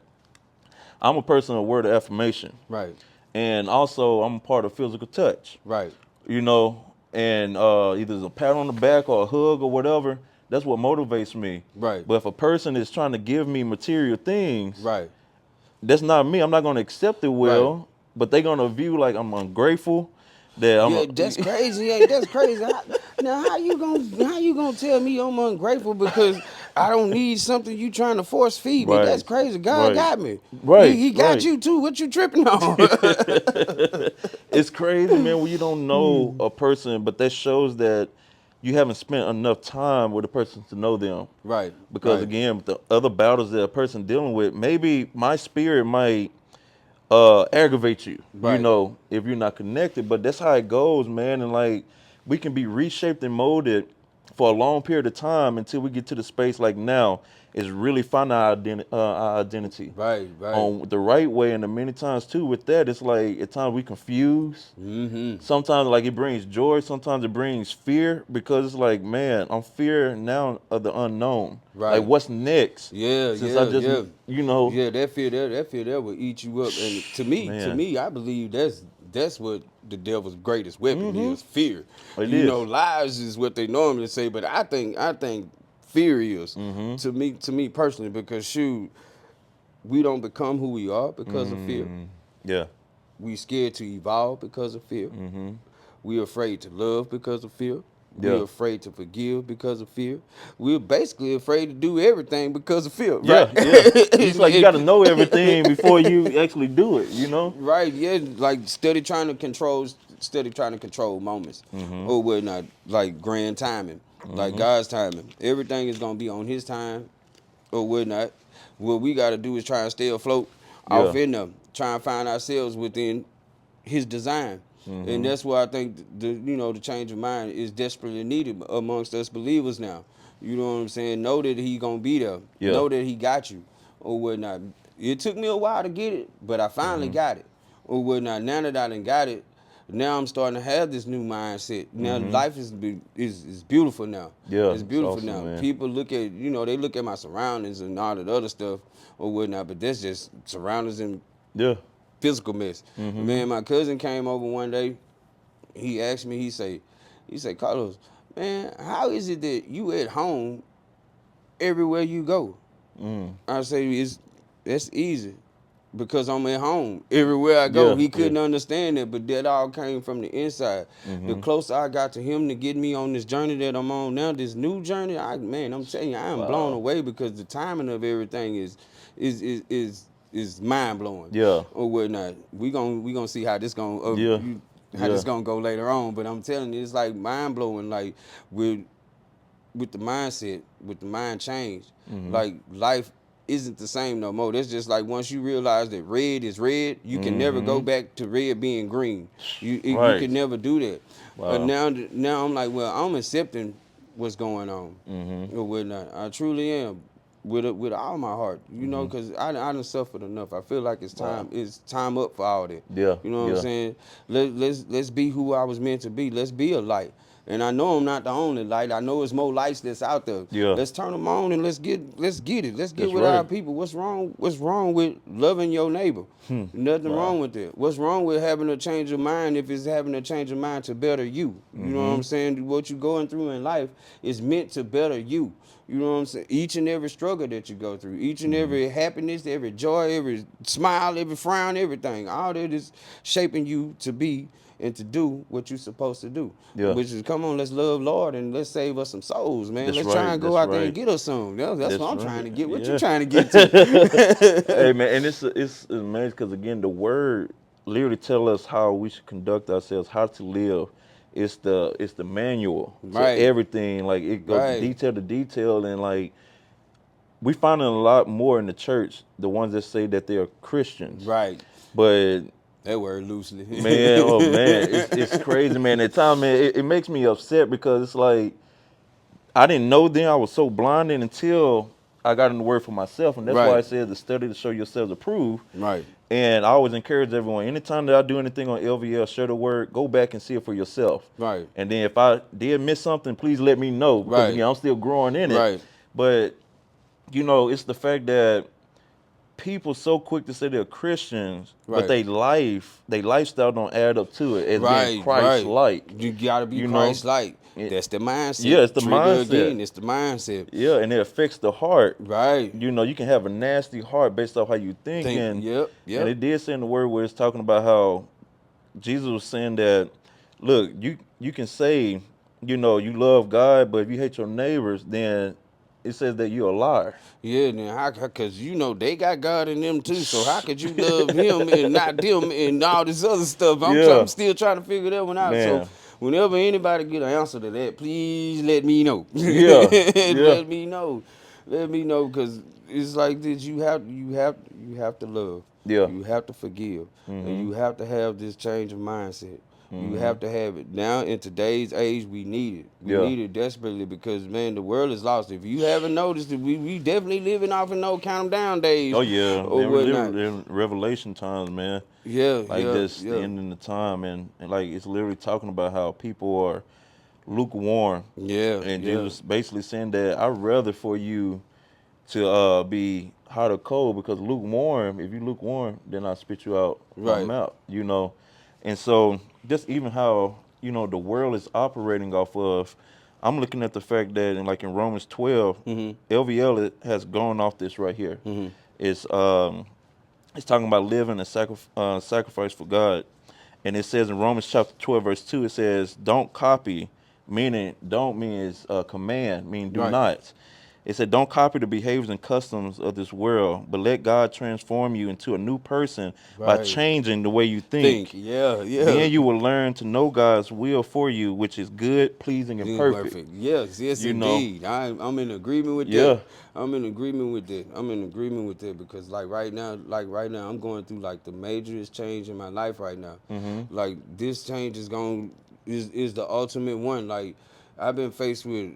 I'm a person of word of affirmation. right, And also I'm a part of physical touch. right, You know, and either it's a pat on the back or a hug or whatever. That's what motivates me. right, But if a person is trying to give me material things, right, that's not me. I'm not going to accept it right. well. But they're going to view like I'm ungrateful. That I'm Yeah, that's crazy. Yeah, that's crazy. Now, how you gonna tell me I'm ungrateful because I don't need something you trying to force feed me? That's right, crazy. God right, got me. He, right, he got right. you too. What you tripping on? It's crazy, man, when you don't know a person, but that shows that you haven't spent enough time with a person to know them. Right, Because right, again, with the other battles that a person dealing with, maybe my spirit might aggravate you, you right. know, if you're not connected. But that's how it goes, man. And like we can be reshaped and molded for a long period of time until we get to the space like now is really finding our identity Right, right. on the right way. And then many times too with that, it's like at times we confuse. Mm-hmm. Sometimes like it brings joy, sometimes it brings fear because it's like, man, I'm fear now of the unknown. Like Right. what's next? Yeah, Since I yeah, just, yeah. you know, Yeah, that fear there will eat you up. And to me, to man, me, I believe that's what the devil's greatest weapon mm-hmm. is, fear. It is. Lies is what they normally say, but I think fear is Mm-hmm. to me personally, because shoot, we don't become who we are because of fear. Mm, yeah. We scared to evolve because of fear. Mm-hmm. We're afraid to love because of fear. Yeah. We're afraid to forgive because of fear. We're basically afraid to do everything because of fear, right? Yeah. Yeah. It's like you got to know everything before you actually do it. You know. Right, yeah, like steady trying to control moments Mm-hmm. or whatnot, like grand timing, like Mm-hmm. God's timing. Everything is gonna be on His time or whatnot. What we gotta do is try and stay afloat off Yeah. in them, try and find ourselves within His design. And Mm-hmm. that's why I think the change of mind is desperately needed amongst us believers now. You know what I'm saying? Know that He gonna be there. Yeah. Know that He got you or whatnot. It took me a while to get it, but I finally Mm-hmm. got it or whatnot. Now that I done got it, now I'm starting to have this new mindset. Now Mm-hmm. life is beautiful now. Yeah. It's It's beautiful awesome, now. man. People they look at my surroundings and all that other stuff or whatnot, but that's just surroundings and Yeah. physical mess. Mm-hmm. Man, my cousin came over one day. He asked me. He say, Carlos, man, how is it that you at home everywhere you go? Mm. I say, that's easy because I'm at home everywhere I go. Yeah. He Yeah. couldn't understand that, but that all came from the inside. The Mm-hmm. closer I got to him to get me on this journey that I'm on now, this new journey, I'm telling you, I am blown Wow. away because the timing of everything is mind blowing Yeah. or whatnot. We gonna see how this gonna Yeah. how this Yeah. gonna go later on. But I'm telling you, it's like mind blowing. Like with the mindset, with the mind change, Mm-hmm. like life isn't the same no more. That's just like once you realize that red is red, you can never go Mm-hmm. back to red being green. You Right. can never do that. Wow. Now I'm like, well, I'm accepting what's going on Mm-hmm. or whatnot. I truly am with all my heart, Mm-hmm. because I done suffered enough. I feel like Wow. it's time up for all that. Yeah. You know what I'm Yeah. saying? Let's be who I was meant to be. Let's be a light. And I know I'm not the only light. I know it's more lights that's out there. Yeah. Let's turn them on and let's get it. Let's get That's with our right. people. What's wrong? What's wrong with loving your neighbor? Hmm. Nothing Wow. wrong with that. What's wrong with having a change of mind if it's having a change of mind to better you? You know what Mm-hmm. I'm saying? What you're going through in life is meant to better you. You know what I'm saying? Each and every struggle that you go through, each and every happiness, every joy, every smile, every frown, everything, all that is shaping you to be and to do what you're supposed to do. Yeah. Which is, come on, let's love Lord and let's save us some souls, man. That's Let's try right. and go That's out there and right. get us some. That's That's what I'm trying right. to get. What you Yeah. trying to get to? Hey man, and it's amazing because again, the word literally tell us how we should conduct ourselves, how to live. It's the manual to Right, everything. Like it goes right, detail to detail, and like we find it a lot more in the church. The ones that say that they are Christians, right. but That word loosely. man, oh man, it's crazy, man. At time, man, it makes me upset because it's like I didn't know then. I was so blinded until I got in the word for myself, and that's why I Right, said to study to show yourselves approved. right, And I always encourage everyone, anytime that I do anything on LVL, share the word, go back and see it for yourself. right, And then if I did miss something, please let me know because right, again, I'm still growing in it. right, But it's the fact that people so quick to say they're Christians, but right. they lifestyle don't add up to it as being Right, right. Christ-like. You gotta be You know, Christ-like. It- That's the mindset. yeah, it's the Trigger mindset. again. It's the mindset. Yeah, and it affects the heart. Right. You can have a nasty heart based off how you think, Think. Yep. and Yep. it did say in the word where it's talking about how Jesus was saying that, look, you can say, you love God, but if you hate your neighbors, then it says that you're a liar. Yeah. Then how? Cause they got God in them too. So how could you love Him and not them and all this other stuff? Yeah, I'm still trying to figure that one out. So man. whenever anybody get an answer to that, please let me know. Yeah, yeah, Let me know. Let me know, cause it's like this. You have to love. yeah. You have to forgive, and Mhm, you have to have this change of mindset. You mhm. have to have it. Now in today's age, we need it. We Yeah. need it desperately because, man, the world is lost. If you haven't noticed it, we definitely living off in no count 'em down days Oh yeah, or they were whatnot. literally in Revelation times, man. Yeah, Like yeah, this, the yeah, ending of time, and like it's literally talking about how people are lukewarm, yeah, and yeah. Jesus basically saying that I'd rather for you to be hot or cold because lukewarm. If you lukewarm, then I spit you out my Right. mouth. And so just even how the world is operating off of. I'm looking at the fact that in Romans 12, Mhm. LVL has gone off this right here. Mhm. It's it's talking about living a sacrifice for God. And it says in Romans chapter 12, verse 2, it says, don't copy, meaning don't means command, meaning do Right. not. It said, don't copy the behaviors and customs of this world, but let God transform you into a new person by Right. changing the way you Think. think. Yeah. Yeah. Then you will learn to know God's will for you, which is good, pleasing, and Being perfect. perfect. Yes, yes, You know, indeed. I'm in agreement with that. yeah, I'm in agreement with that. I'm in agreement with that because like right now, I'm going through like the majorest change in my life right now. mm-hmm, Like this change is the ultimate one. Like I've been faced with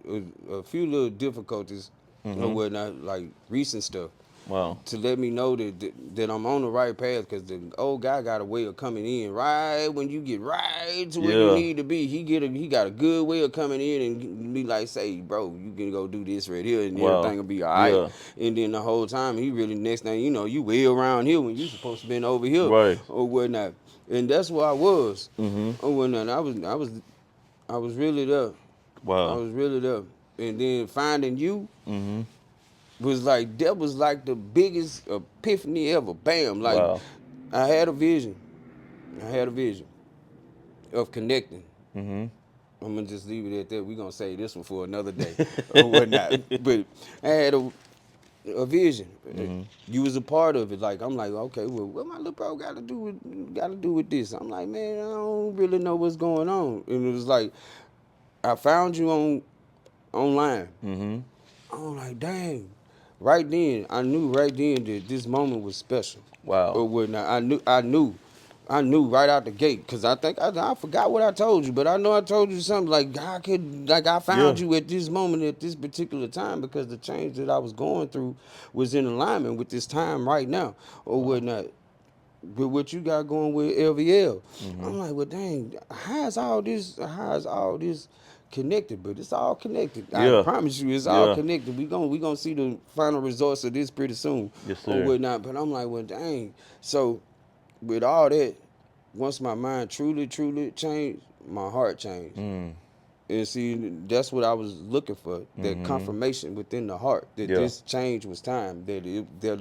a few little difficulties or mm-hmm, whatnot, like recent stuff wow, to let me know that I'm on the right path because the old guy got a way of coming in right when you get right to where you yeah, need to be. He got a good way of coming in and be like, say, bro, you can go do this right here and wow, everything will be all right. yeah, And then the whole time he really next thing you know, you way around here when you supposed to been over here right, or whatnot. And that's where I was mm-hmm, or whatnot. I was really there. I wow, was really there. And then finding you mm-hmm, that was like the biggest epiphany ever. Bam! Like wow, I had a vision. I had a vision of connecting. mm-hmm, I'm gonna just leave it at that. We're gonna say this one for another day or whatnot. But I had a vision. mm-hmm, You was a part of it. Like I'm like, okay, well, what my little bro got to do with this? I'm like, man, I don't really know what's going on. And it was like I found you online. mm-hmm, I'm like, dang. Right then, I knew right then that this moment was special. wow, Or whatnot. I knew right out the gate. Cause I think I forgot what I told you, but I know I told you something like I yeah, found you at this moment at this particular time because the change that I was going through was in alignment with this time right now or wow, whatnot. With what you got going with LVL. mm-hmm, I'm like, well, dang, how is all this connected? But it's all connected. I yeah, promise you, it's all yeah, connected. We gonna see the final results of this pretty soon yes, or sir, whatnot. But I'm like, well, dang. So with all that, once my mind truly changed, my heart changed. mm, And see, that's what I was looking for, that confirmation within the heart that Yeah. this change was time, that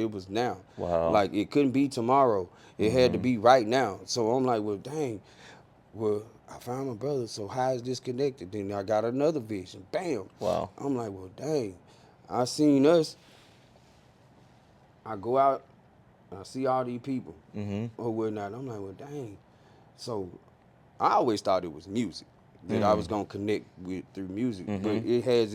it was now. Wow. Like, it couldn't be tomorrow. It had to be right now. So I'm like, well, dang, well, I found my brother, so how is this connected? Then I got another vision. Bam. Wow. I'm like, well, dang, I seen us. I go out, I see all these people or whatnot. I'm like, well, dang. So I always thought it was music that I was gonna connect with through music, but it has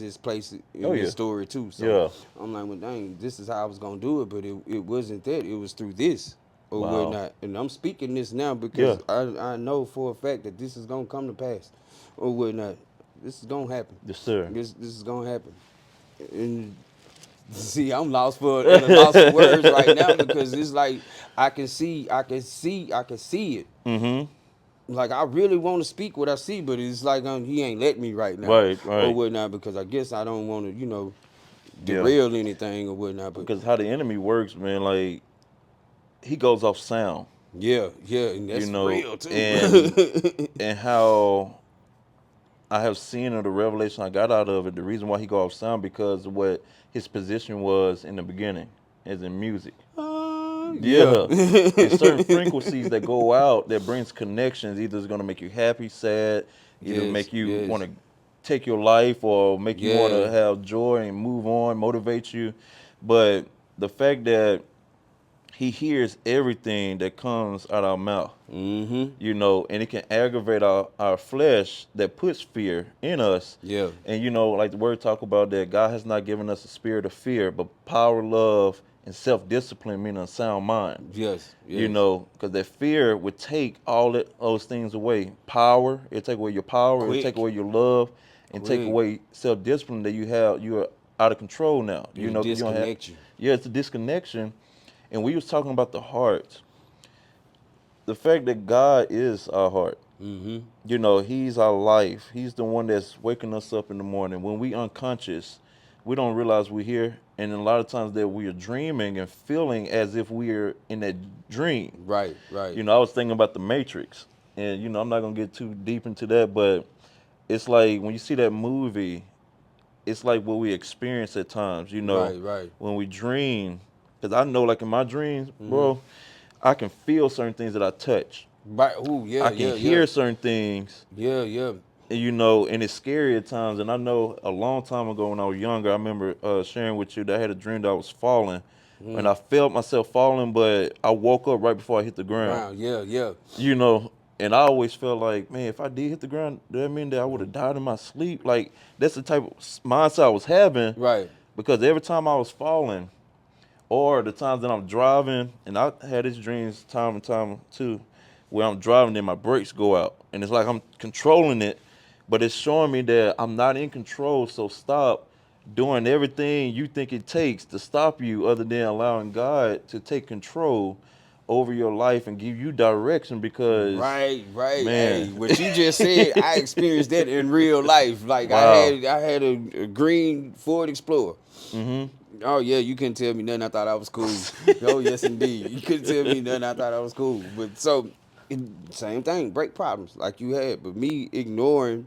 its place in Oh, this yeah. story too. So Yeah. I'm like, well, dang, this is how I was gonna do it, but it wasn't that. It was through this or Wow. whatnot. And I'm speaking this now Yeah. because I know for a fact that this is gonna come to pass or whatnot. This is gonna happen. Yes, sir. This is gonna happen. And see, I'm lost for in a lost for words right now because it's like I can see it. Mm-hmm. Like, I really want to speak what I see, but it's like he ain't let me right now Right, or right. whatnot because I guess I don't want to, Yeah. derail anything or whatnot. But Because how the enemy works, man, like he goes off sound, yeah, and you that's know, real too. and how I have seen of the revelation I got out of it, the reason why he go off sound because of what his position was in the beginning, as in music. Yeah. Yeah. And certain frequencies that go out that brings connections, either it's gonna make you happy, sad, either Yes, make you yes. want to take your life or make you want Yeah. to have joy and move on, motivate you. But the fact that he hears everything that comes out our mouth, Mm-hmm. you know, and it can aggravate our flesh that puts fear in us. Yeah. And, you know, like the word talk about that God has not given us a spirit of fear, but power, love, and self-discipline, meaning a sound mind. Yes. You Yes. know, because that fear would take those things away. Power, it'll take away your power, it'll take Quick. away your love, and take Quick. away self-discipline that you have. You are out of control now. You It'll know, because you don't have, disconnect you. yeah, it's a disconnection. And we was talking about the heart. The fact that God is our heart. Mm-hmm. You know, he's our life. He's the one that's waking us up in the morning. When we unconscious, we don't realize we're here. And a lot of times that we are dreaming and feeling as if we are in that dream. Right. Right. You know, I was thinking about the Matrix. And, you know, I'm not going to get too deep into that, but it's like when you see that movie, it's like what we experience at times, you know, Right. Right. when we dream. Because I know, like in my dreams, Mm-hmm. bro, I can feel certain things that I touch. Right. Ooh. Yeah. I can Yeah. Yeah. hear certain things, Yeah. Yeah. and, you know, and it's scary at times. And I know a long time ago when I was younger, I remember sharing with you that I had a dream that I was falling, and I felt myself falling, but I woke up right before I hit the ground. Wow. Yeah. Yeah. You know, and I always felt like, man, if I did hit the ground, does that mean that I would have died in my sleep? Like, that's the type of mindset I was having, Right. because every time I was falling, or the times that I'm driving, and I had these dreams time and time too, where I'm driving and my brakes go out, and it's like I'm controlling it, but it's showing me that I'm not in control. So stop doing everything you think it takes to stop you, other than allowing God to take control over your life and give you direction. Because, Right, right. man, Hey, what you just said, I experienced that in real life. Like, wow. I had a green Ford Explorer. Mm-hmm. Oh yeah, you couldn't tell me nothing. I thought I was cool. Oh yes, indeed. You couldn't tell me nothing. I thought I was cool. But so, same thing, brake problems like you had. But me ignoring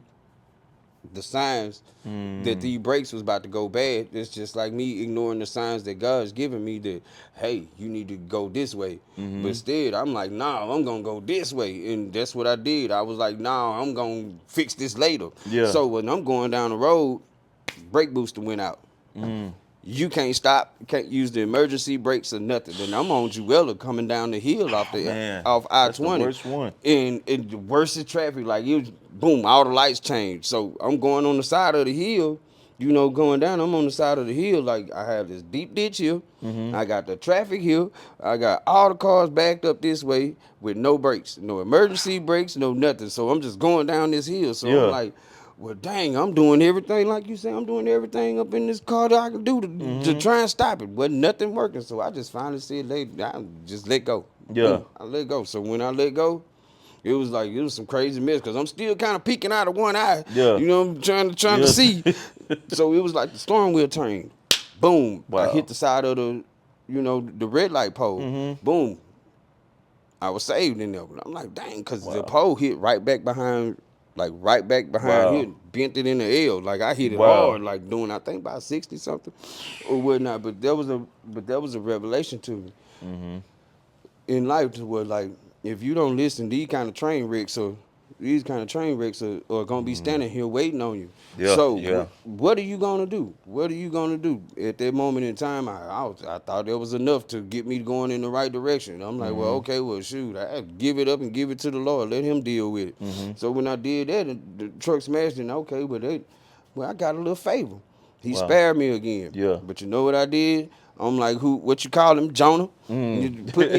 the signs that these brakes was about to go bad. It's just like me ignoring the signs that God's giving me that, hey, you need to go this way. But instead, I'm like, nah, I'm gonna go this way, and that's what I did. I was like, nah, I'm gonna fix this later. Yeah. So when I'm going down the road, brake booster went out. You can't stop, can't use the emergency brakes or nothing. Then I'm on Jewella coming down the hill Man, off that's the I-20. worst one. And the worst is traffic. Like, it was, boom, all the lights changed. So I'm going on the side of the hill, going down. I'm on the side of the hill. Like, I have this deep ditch here. I got the traffic here. I got all the cars backed up this way with no brakes, no emergency brakes, no nothing. So I'm just going down this hill. So I'm Yeah. like, well, dang, I'm doing everything, like you say, I'm doing everything up in this car that I can do to try and stop it. Wasn't nothing working. So I just finally said, I just let go. Yeah. I let go. So when I let go, it was some crazy mess because I'm still kind of peeking out of one eye. Yeah. I'm trying to Yeah. see. So it was like the steering wheel turned. Boom. I Wow. hit the side of the red light pole. Boom. I was saved in there. But I'm like, dang, because the pole hit right back behind like right back behind here, Wow. and bent it in the L. Like I hit it Wow. hard, like doing I think about 60 something or whatnot. But that was a revelation to me Mm-hmm. in life to where like if you don't listen, these kind of train wrecks are gonna be Mm-hmm. standing here waiting on you. Yeah, So yeah. what are you gonna do? What are you gonna do at that moment in time? I thought that was enough to get me going in the right direction. I'm like, well, Mm-hmm. okay, well, shoot, I give it up and give it to the Lord. Let Him deal with it. Mm-hmm. So when I did that, the truck smashed, and okay, well, I got a little favor. He Wow. spared me again. Yeah. But you know what I did? I'm like, who? What you call him, Jonah? Mm. You put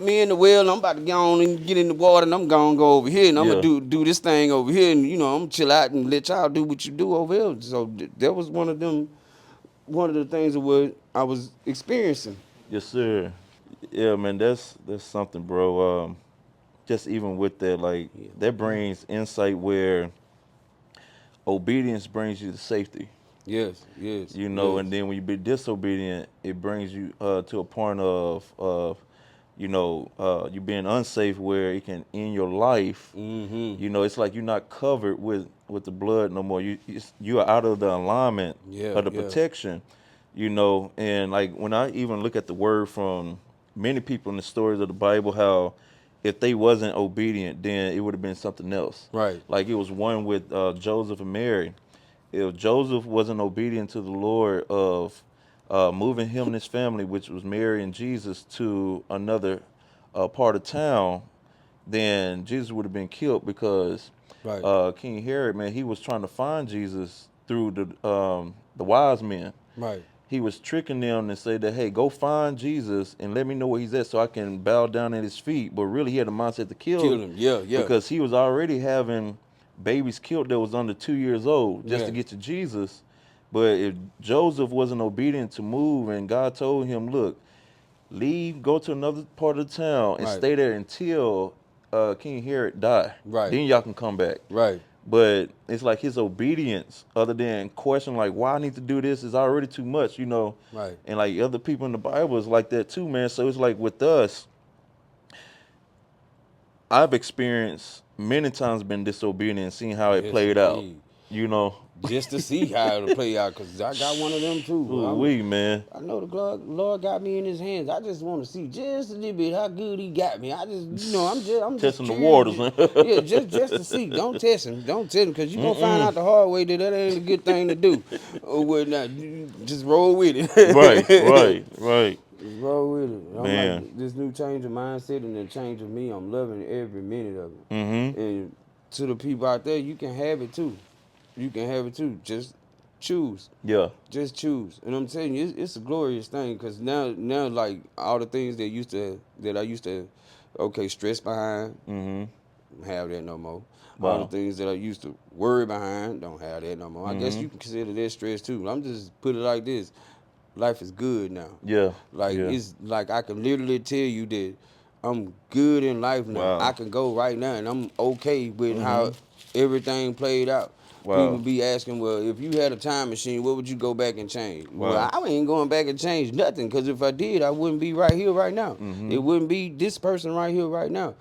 me in the well. I'm about to get on and get in the water, and I'm gonna go over here, and I'm gonna Yeah. do this thing over here, and I'm gonna chill out and let y'all do what you do over here. So that was one of the things of what I was experiencing. Yes, sir. Yeah, man, that's something, bro. Just even with that, like Yeah, that yeah. brings insight where obedience brings you to safety. Yes, yes, And yes. then when you be disobedient, it brings you to a point of you being unsafe where it can end your life. Mm-hmm. It's like you're not covered with the blood no more. You are out of the alignment Yeah, of the yeah. protection. And like when I even look at the word from many people in the stories of the Bible, how if they wasn't obedient, then it would have been something else. Right. Like it was one with Joseph and Mary. If Joseph wasn't obedient to the Lord of moving him and his family, which was Mary and Jesus, to another part of town, then Jesus would have been killed because Right. King Herod, man, he was trying to find Jesus through the wise men. Right. He was tricking them and say that, hey, go find Jesus and let me know where he's at so I can bow down at his feet. But really, he had a mindset to kill Killed him him. Yeah, yeah, because he was already having babies killed that was under 2 years old just yeah. to get to Jesus. But if Joseph wasn't obedient to move and God told him, look, leave, go to another part of the town and Right. stay there until King Herod die. Right. Then y'all can come back. Right. But it's like his obedience, other than question like why I need to do this, is already too much. Right. And like other people in the Bible is like that too, man. So it's like with us, I've experienced many times been disobedient and seen how it Yes, played out. indeed. You know, Just to see how it'll play out, cause I got one of them too. we man. I know the Lord got me in His hands. I just want to see just a little bit how good He got me. I just, I'm just Testing the waters, curious. man. Yeah, just to see. Don't test Him. Don't test Him, cause you gonna find Mm-mm. out the hard way that ain't a good thing to do. Or whatnot. Just roll with Right, it. right, right. Just roll with it. I'm Man. like this new change of mindset and the change of me. I'm loving every minute of it. Mm-hmm. And to the people out there, you can have it too. You can have it too. Just choose. Yeah. Just choose. And I'm telling you, it's a glorious thing because now, like all the things that I used to, okay, stress behind, Mm-hmm. don't have that no more. All the Wow. things that I used to worry behind, don't have that no more. I guess Mm-hmm. you can consider that stress too. I'm just put it like this: life is good now. Yeah. Like Yeah. it's like I can literally tell you that I'm good in life now. I Wow. can go right now and I'm okay with Mm-hmm. how everything played out. People Wow. be asking, well, if you had a time machine, what would you go back and change? Well, Wow. I ain't going back and change nothing because if I did, I wouldn't be right here right now. Mm-hmm. It wouldn't be this person right here right now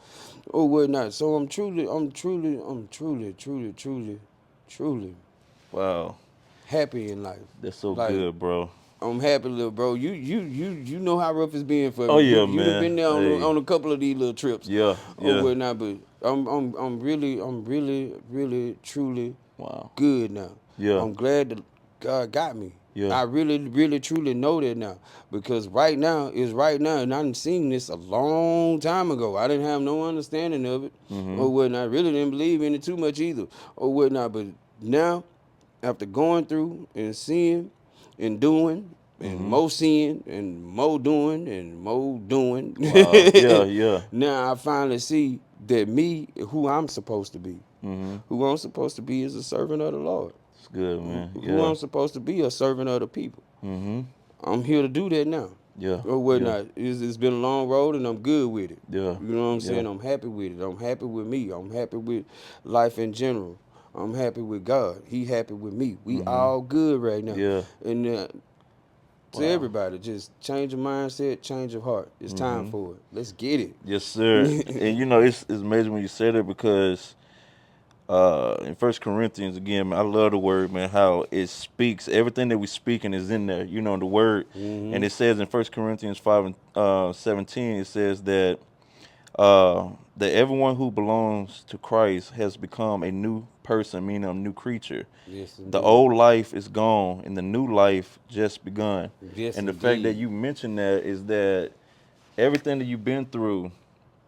or whatnot. So I'm truly Wow. happy in life. That's so Like, good, bro. I'm happy, little bro. You know how rough it's been for Oh me. yeah, You've man. been there Hey. on a couple of these little trips Yeah. or Yeah. whatnot, but I'm really truly Wow. good now. Yeah. I'm glad that God got me. Yeah. I really truly know that now because right now is right now, and I've seen this a long time ago. I didn't have no understanding of it Mm-hmm. or whatnot. I really didn't believe in it too much either or whatnot. But now, after going through and seeing and doing and Mm-hmm. more seeing and more doing and more doing. Wow. Yeah. Yeah. Now I finally see that me, who I'm supposed to be. Mm-hmm. Who I'm supposed to be is a servant of the Lord. It's good, man. Who Yeah. I'm supposed to be a servant of the people. Mm-hmm. I'm here to do that now. Yeah. Or Yeah. whatnot. It's been a long road and I'm good with it. Yeah. You know what I'm Yeah. saying? I'm happy with it. I'm happy with me. I'm happy with life in general. I'm happy with God. He happy with me. We Mm-hmm. all good right now. Yeah. And to Wow. everybody, just change your mindset, change your heart. It's time Mm-hmm. for it. Let's get Yes, sir. it. And it's amazing when you say that because In First Corinthians again, man, I love the word, man, how it speaks. Everything that we speaking is in there, the word. And Mm-hmm. it says in First Corinthians 5 and 17, it says that everyone who belongs to Christ has become a new person, meaning a new creature. Yes, The indeed. old life is gone and the new life just begun. Yes, And the fact that indeed. you mentioned that is that everything that you've been through,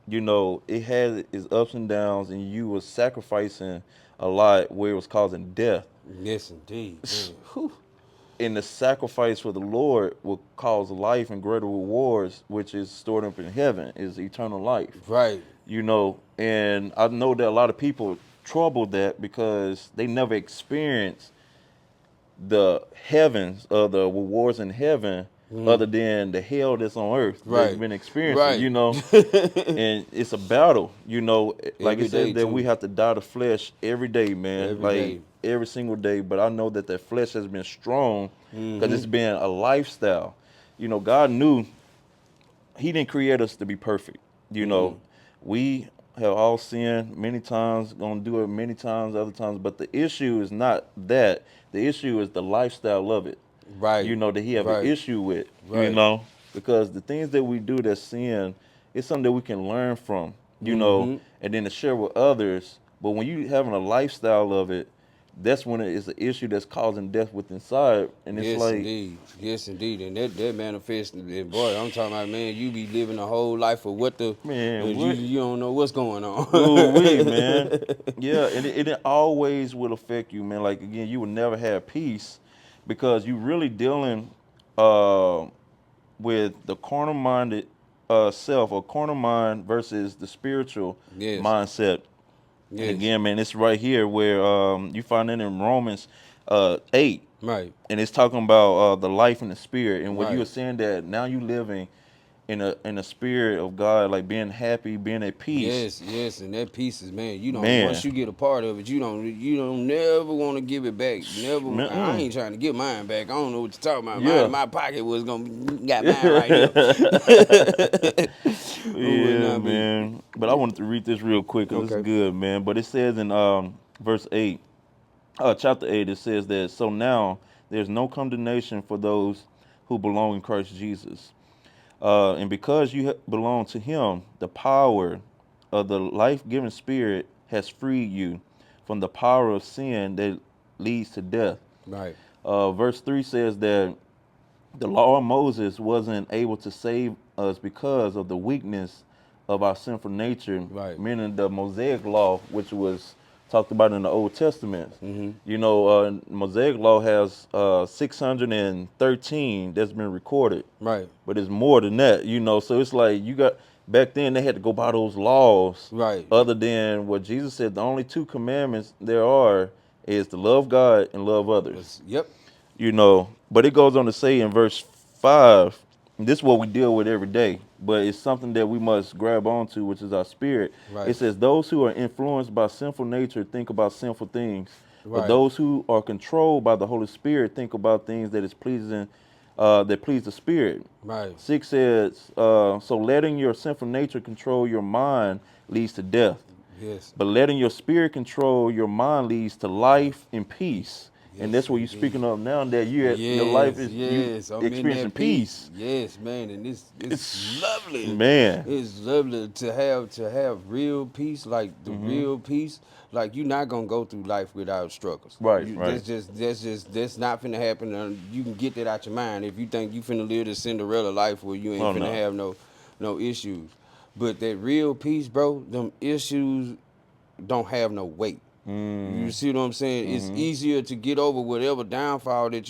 it had its ups and downs, and you was sacrificing a lot where it was causing death. Yes, indeed, man. Whew. And the sacrifice for the Lord will cause life and greater rewards, which is stored up in heaven, is eternal life. Right. And I know that a lot of people trouble that because they never experienced the heavens or the rewards in heaven Mm. other than the hell that's on earth that you've Right. been experiencing, Right. and it's a battle, like it Every says day that we too. have to die to flesh every day, man, Every like day. every single day. But I know that flesh has been strong because Mm-hmm. it's been a lifestyle. God knew he didn't create us to be perfect. Mm-mm. We have all sinned many times, gonna do it many times, other times. But the issue is not that. The issue is the lifestyle of it. Right. That he have an Right. issue with. Right. Because the things that we do that's sin, it's something that we can learn from. Mm-hmm. And then to share with others. But when you having a lifestyle of it, that's when it is an issue that's causing death within inside. And it's Yes, like, indeed. Yes, indeed. And that manifests. And boy, I'm talking about, man, you be living a whole life of what the, man, you what? you don't know what's going on. Ooh wee, man. Yeah, and it always will affect you, man. Like again, you will never have peace because you really dealing uh, with the carnal minded self or carnal mind versus the spiritual Yes. mindset. And Yes. again, man, it's right here where you find it in Romans 8, Right. and it's talking about the life in the spirit. And what you were Right. saying that now you living in a spirit of God, like being happy, being at peace, Yes, yes, and that piece is, man. You don't, once man. you get a part of it, you don't never want to give it back. Never. I Mm-mm. ain't trying to get mine back. I don't know what you're talking about. Mine in Yeah. my pocket was gonna got mine right here. Who would Yeah, not be? man. But I wanted to read this real quick because it's Okay. good, man. But it says in verse 8, chapter 8, it says that, so now there's no condemnation for those who belong in Christ Jesus. And because you belong to him, the power of the life-giving spirit has freed you from the power of sin that leads to death. Right. Verse 3 says that the law of Moses wasn't able to save us because of the weakness of our sinful nature, Right. meaning the Mosaic law, which was talked about in the Old Testament. Mm-hmm. Mosaic law has 613 that's been recorded, Right. but it's more than that. So it's like you got back then they had to go by those laws. Right. Other than what Jesus said, the only two commandments there are is to love God and love others. Yep. But it goes on to say in verse 5, and this is what we deal with every day, but it's something that we must grab onto, which is our spirit. It Right. says, those who are influenced by sinful nature think about sinful things, but Right. those who are controlled by the Holy Spirit think about things that is pleasing, that please the Spirit. Right. 6 says, so letting your sinful nature control your mind leads to death, Yes. but letting your spirit control your mind leads to life and peace. And Yes, that's what you're indeed. speaking of now, that your life Yes, is you yes, I'm in experiencing that peace. peace. Yes, man, and it's It's lovely. man. It's lovely to have real peace, like the Hmm. real peace. Like you're not gonna go through life without struggles. Right, right. That's not finna happen. You can get that out your mind if you think you finna live the Cinderella life where you ain't Oh finna no. have no issues. But that real peace, bro, them issues don't have no weight. You Mm. see what I'm saying? It's Hmm. easier to get over whatever downfall that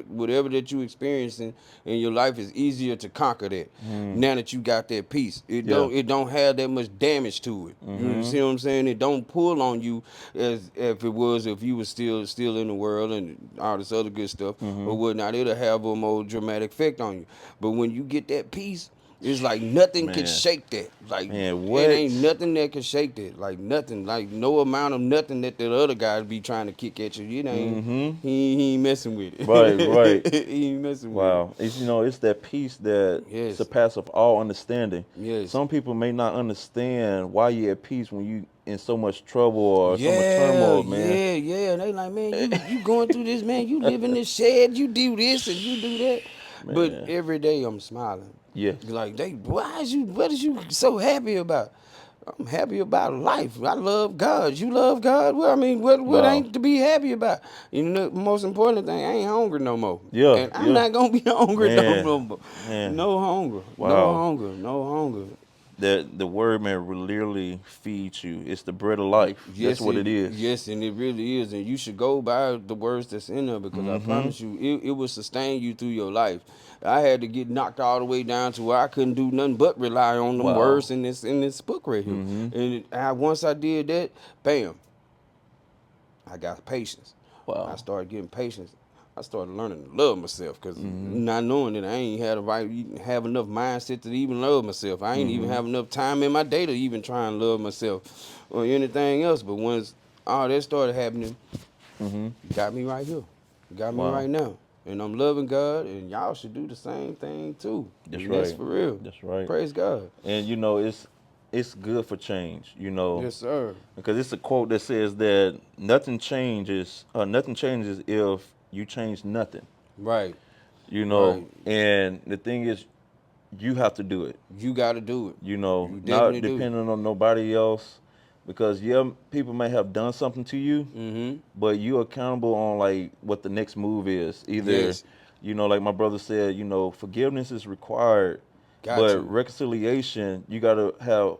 whatever that you experiencing in your life is easier to conquer that. Mm. Now that you got that peace, it Yeah. don't have that much damage to it. You Hmm. see what I'm saying? It don't pull on you as if it was if you were still in the world and all this other good stuff Hmm. or whatnot. It'll have a more dramatic effect on you. But when you get that peace, It's like nothing can Man, shake that. Like man, it ain't what? nothing that can shake that. Like nothing. Like no amount of nothing that the other guys be trying to kick at you. It ain't. Mm-hmm. He ain't messing with Right, right. it. He ain't messing with it. Wow. It's it's that peace that Yes. surpasses all understanding. Yes. Some people may not understand why you're at peace when you in so much trouble or so much Yeah, turmoil, man. yeah. And they like, man, you going through this, man. You live in this shed. You do this and you do that. But Man. every day I'm smiling. Yes. Like what is you so happy about? I'm happy about life. I love God. You love God. Well, I mean, what Wow. ain't to be happy about? You know, the most important thing, I ain't hungry no more. Yeah, And I'm yeah. not gonna be hungry no Man. more. Man. No hunger. No Wow. hunger. No hunger. That the word, man, will literally feed you. It's the bread of life. That's what it is. Yes, and it really is, and you should go by the words that's in there because I Mm-hmm. promise you, it will sustain you through your life. I had to get knocked all the way down to where I couldn't do nothing but rely on them Wow. words in this book right here. Mm-hmm. And once I did that, bam, I got patience. When I Wow. started getting patience, I started learning to love myself because Mm-hmm. not knowing that I ain't had have enough mindset to even love myself. I ain't even Mm-hmm. have enough time in my day to even try and love myself or anything else. But once all that started happening, Mm-hmm. you got me right here. You got me Wow. right now. And I'm loving God, and y'all should do the same thing too. That's And that's right. for real. That's right. Praise God. And it's good for change, Yes, sir. because it's a quote that says that nothing changes if you change nothing, Right. Right. and the thing is you have to do it, You got to do it. You not definitely do. depending on nobody else, because yeah, people may have done something to you, Mm-hmm. but you're accountable on like what the next move is. Either, Yes. like my brother said, forgiveness is required, Got but to. reconciliation, you got to have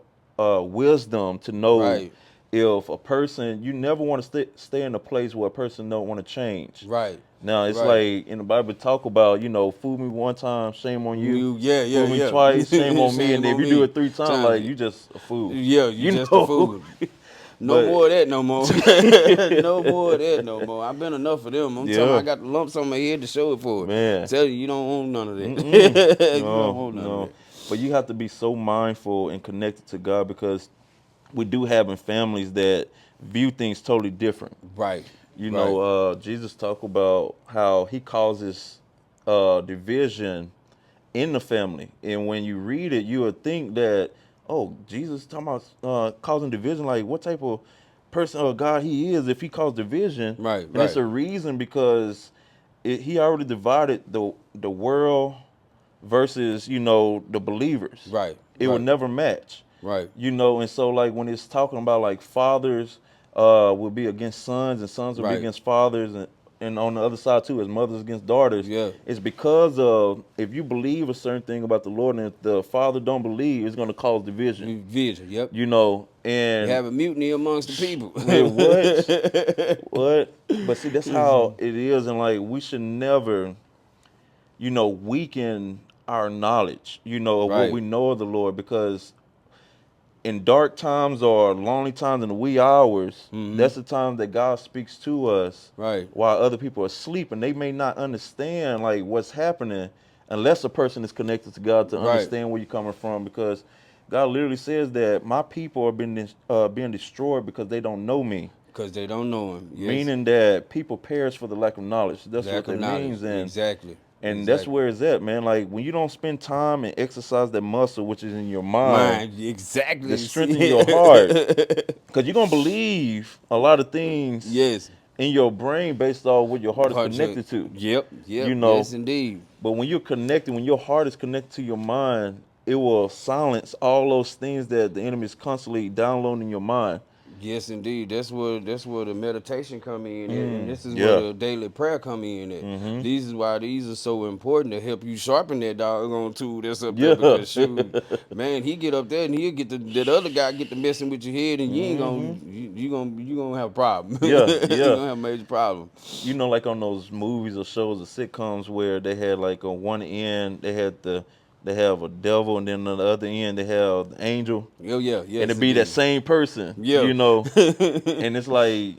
wisdom to know Right. if a person, you never want to stay in a place where a person don't want to change. Right. Now it's Right. like in the Bible talk about, fool me one time, shame on you. Fool me Yeah. twice, shame on me. And Shame if on you do me. it 3 times, like Time. you just a fool. Yeah, you You just a know? fool. No But more of that no more. No more of that no more. I've been enough of them. I'm telling you, I yeah, got the lumps on my head to show it for it. man. Tell you don't want none of Mm-mm. that. You don't No, want none of no. that. But you have to be so mindful and connected to God, because we do have in families that view things totally different. Right. Right. Jesus talked about how he causes division in the family. And when you read it, you would think that, oh, Jesus talking about causing division. Like, what type of person or God he is if he caused division? Right. And it's Right. a reason, because he already divided the world versus the believers. Right. It would Right. never match. Right. And so like when it's talking about like fathers will be against sons and sons will be Right. against fathers, and on the other side too, as mothers against daughters, Yeah. it's because of, if you believe a certain thing about the Lord and if the father don't believe, it's going to cause division. Vision. Yep. You And have a mutiny amongst the people. with what, but see, that's how it is. And like we should never weaken our knowledge of what Right. we know of the Lord, because in dark times or lonely times in the wee hours, Mm-hmm. that's the time that God speaks to us Right. while other people are asleep, and they may not understand like what's happening unless a person is connected to God to Right. understand where you're coming from, because God literally says that my people are being destroyed because they don't know me, Because they don't know him. Yes. meaning that people perish for the lack of knowledge. That's what Lack of that knowledge. means. and Exactly. and that's Exactly. where it's at, man. Like when you don't spend time and exercise that muscle, which is in your mind, Mind. to Exactly. strengthen See. your heart, because you're gonna believe a lot of things Yes. in your brain based off what your heart is Hunter. connected to. Yep. You Yep. know, Yes, indeed. but when you're connected, when your heart is connected to your mind, it will silence all those things that the enemy is constantly downloading in your mind. Yes, indeed. That's where the meditation come in at, and this is where Yeah. the daily prayer come in at. Mm-hmm. These is why these are so important to help you sharpen that doggone tool that's up there. Yeah. Because shoot, man, he get up there and he'll get that other guy get to messing with your head, and you ain't gonna Mm-hmm. you gonna have a problem. Yeah. You Yeah. gonna have a major problem. Like on those movies or shows or sitcoms where they had like on one end they have a devil, and then on the other end they have the angel, Oh yeah, and yes it be that indeed. same person, Yeah. and it's like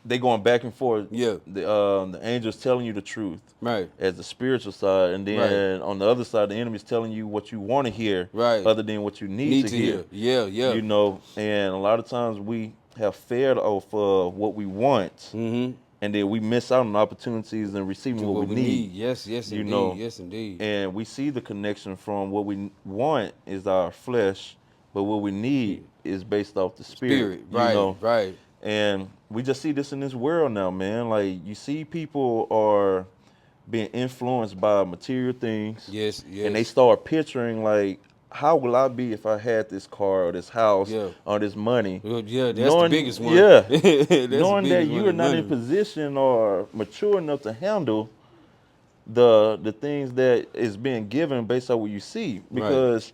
they going back and forth. Yeah. The angels telling you the truth. Right. As the spiritual side, and then on the other side, the enemy's telling you what you want to hear, Right. other than what you need to hear. Yeah, yeah. You know, and a lot of times we have fed off of what we want, Mm-hmm. and then we miss out on opportunities and receiving what we need. Yes, You indeed. know, Yes, indeed. and we see the connection from what we want is our flesh, but what we need is based off the spirit. You Right, know, right. and we just see this in this world now, man. Like you see people are being influenced by material things. Yes, And they yes. start picturing like, how will I be if I had this car or this house Yeah. or this money? Well, yeah, that's the Knowing, biggest one. yeah, That's the knowing that biggest one. you are Is not in money. position or mature enough to handle the things that is being given based on what you see. Right. Because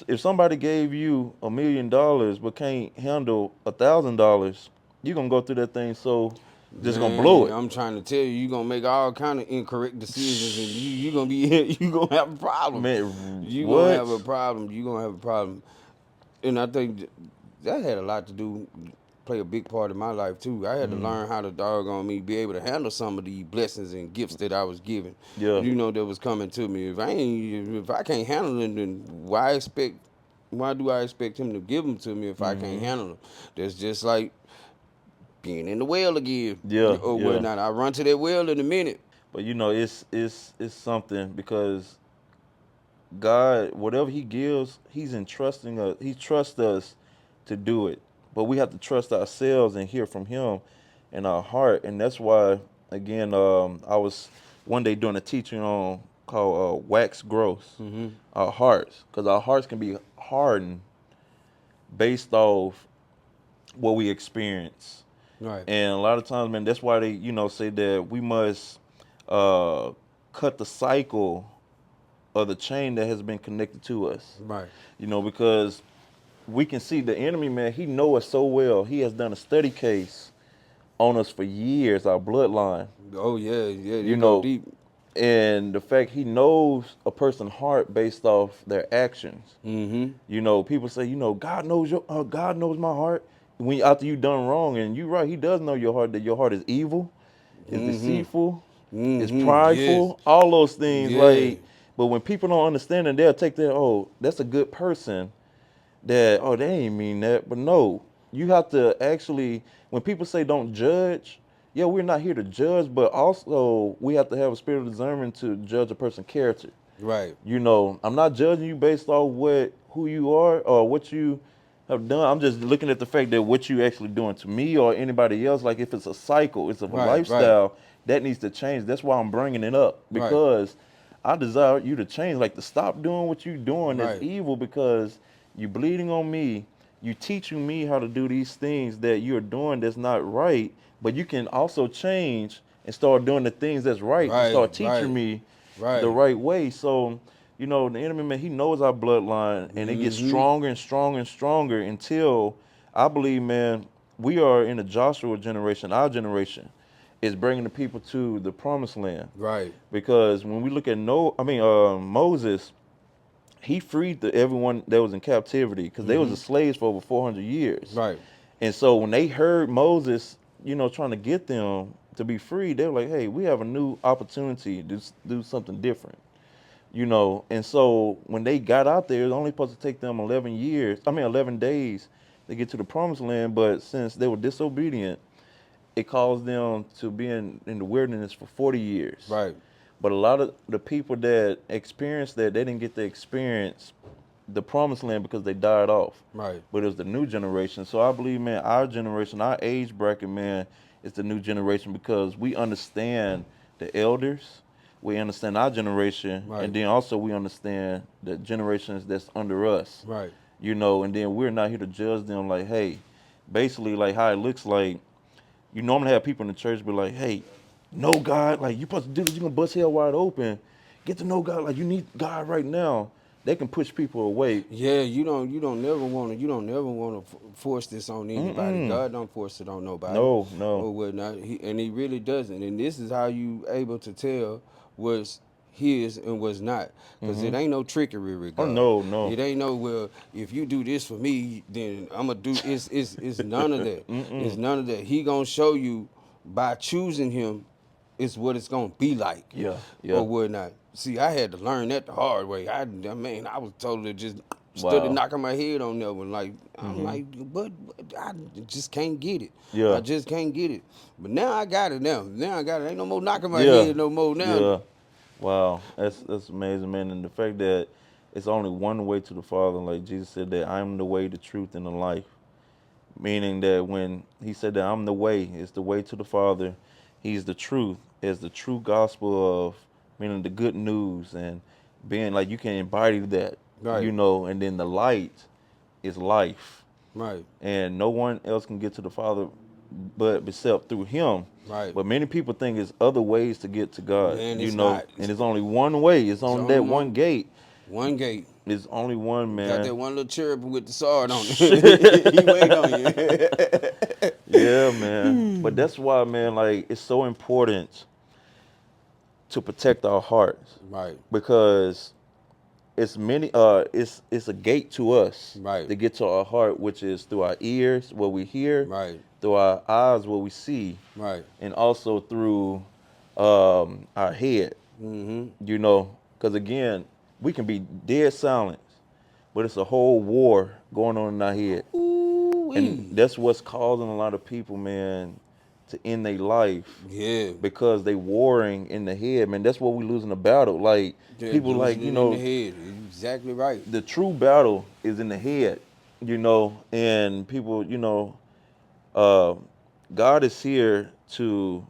if somebody gave you $1 million but can't handle $1,000, you're gonna go through that thing so just gonna blow Man, it. I'm trying to tell you, you're gonna make all kind of incorrect decisions, and you gonna be you gonna have a problem. Man, You gonna what? have a problem. You gonna have a problem. And I think that had a lot to do, play a big part in my life too. I had to learn how to doggone me be able to handle some of the blessings and gifts that I was given. Yeah. You know, that was coming to me. If I can't handle it, then why do I expect him to give them to me if I can't handle them? That's just like being in the well again. Yeah, Or yeah. whatnot. I run to that well in a minute. But you know, it's something because God, whatever He gives, He's entrusting us. He trusts us to do it, but we have to trust ourselves and hear from Him in our heart. And that's why, again, I was one day doing a teaching on called wax growth, our hearts, because our hearts can be hardened based off what we experience. Right. And a lot of times, man, that's why they, say that we must uh, cut the cycle of the chain that has been connected to us. Right. Because we can see the enemy, man, he know us so well. He has done a study case on us for years, our bloodline. Oh yeah, yeah. You You go know, deep. and the fact he knows a person's heart based off their actions. Mm-hmm. People say, God knows God knows my heart. When after you done wrong, and you're right, He does know your heart. That your heart is evil, is deceitful, is Yes. prideful, all those things. Yeah. But when people don't understand it, they'll take that. Oh, that's a good person. That they ain't mean that. But no, you have to actually. When people say don't judge, yeah, we're not here to judge, but also we have to have a spirit of discernment to judge a person's character. Right. I'm not judging you based off who you are or what you have done. I'm just looking at the fact that what you actually doing to me or anybody else, like if it's a cycle, it's a Right, lifestyle that needs to change. That's why I'm bringing it up, Right. because I desire you to change, like to stop doing what you're doing that's Right. evil, because you bleeding on me, you teaching me how to do these things that you're doing that's not right, but you can also change and start doing the things that's right and start Right. teaching me the Right. right way. So, the enemy, man, he knows our bloodline, and it gets stronger and stronger and stronger until I believe, man, we are in the Joshua generation. Our generation is bringing the people to the promised land. Right. Because when we look at Moses, he freed everyone that was in captivity, because they was the slaves for over 400 years. Right. And so when they heard Moses, trying to get them to be free, they were like, hey, we have a new opportunity to do something different. And so when they got out there, it was only supposed to take them 11 days to get to the promised land. But since they were disobedient, it caused them to be in the wilderness for 40 years. Right. But a lot of the people that experienced that, they didn't get to experience the promised land because they died off. Right. But it was the new generation. So I believe, man, our generation, our age bracket, man, is the new generation, because we understand the elders, we understand our generation, Right. and then also we understand the generations that's under us. Right. And then we're not here to judge them like, hey, basically like how it looks like. You normally have people in the church be like, hey, know God, like you supposed to do this, you're gonna bust hell wide open. Get to know God, like you need God right now. They can push people away. Yeah, you don't never want to force this on anybody. God don't force it on nobody. No. Or whatnot. He really doesn't. And this is how you able to tell what's his and what's not. Because it ain't no trickery with Oh God. no. It ain't no, well, if you do this for me, then I'm going to do, it's none of that. It's none of that. He going to show you by choosing him is what it's going to be like. Yeah. Or whatnot. See, I had to learn that the hard way. I was told to just study Wow. knocking my head on that one. Like, I'm like, but I just can't get it. I Yeah. just can't get it. But now I got it now. Now I got it. Ain't no more knocking my Yeah. head no more now. Yeah. Wow. That's amazing, man. And the fact that it's only one way to the Father, like Jesus said that I'm the way, the truth, and the life. Meaning that when he said that I'm the way, it's the way to the Father. He's the truth. It's the true gospel of, meaning the good news, and being like you can embody that, Right. and then the light is life. Right. And no one else can get to the Father but except through him. Right. But many people think it's other ways to get to God, Man, it's not. and it's only one way. It's only that one gate. One gate. It's only one, man. Got that one little cherubim with the sword on it. He wait on you. Yeah, man. But that's why, man, like it's so important to protect our hearts. Right. Because it's it's a gate to us Right. to get to our heart, which is through our ears, what we hear, Right. through our eyes, what we see, Right. and also through our head. Because again, we can be dead silent, but it's a whole war going on in our head. Ooh-wee. And that's what's causing a lot of people, man, to end their life. Yeah. Because they warring in the head, man. That's what we losing the battle. Like people, like in the head. Exactly right. the true battle is in the head, and people, God is here to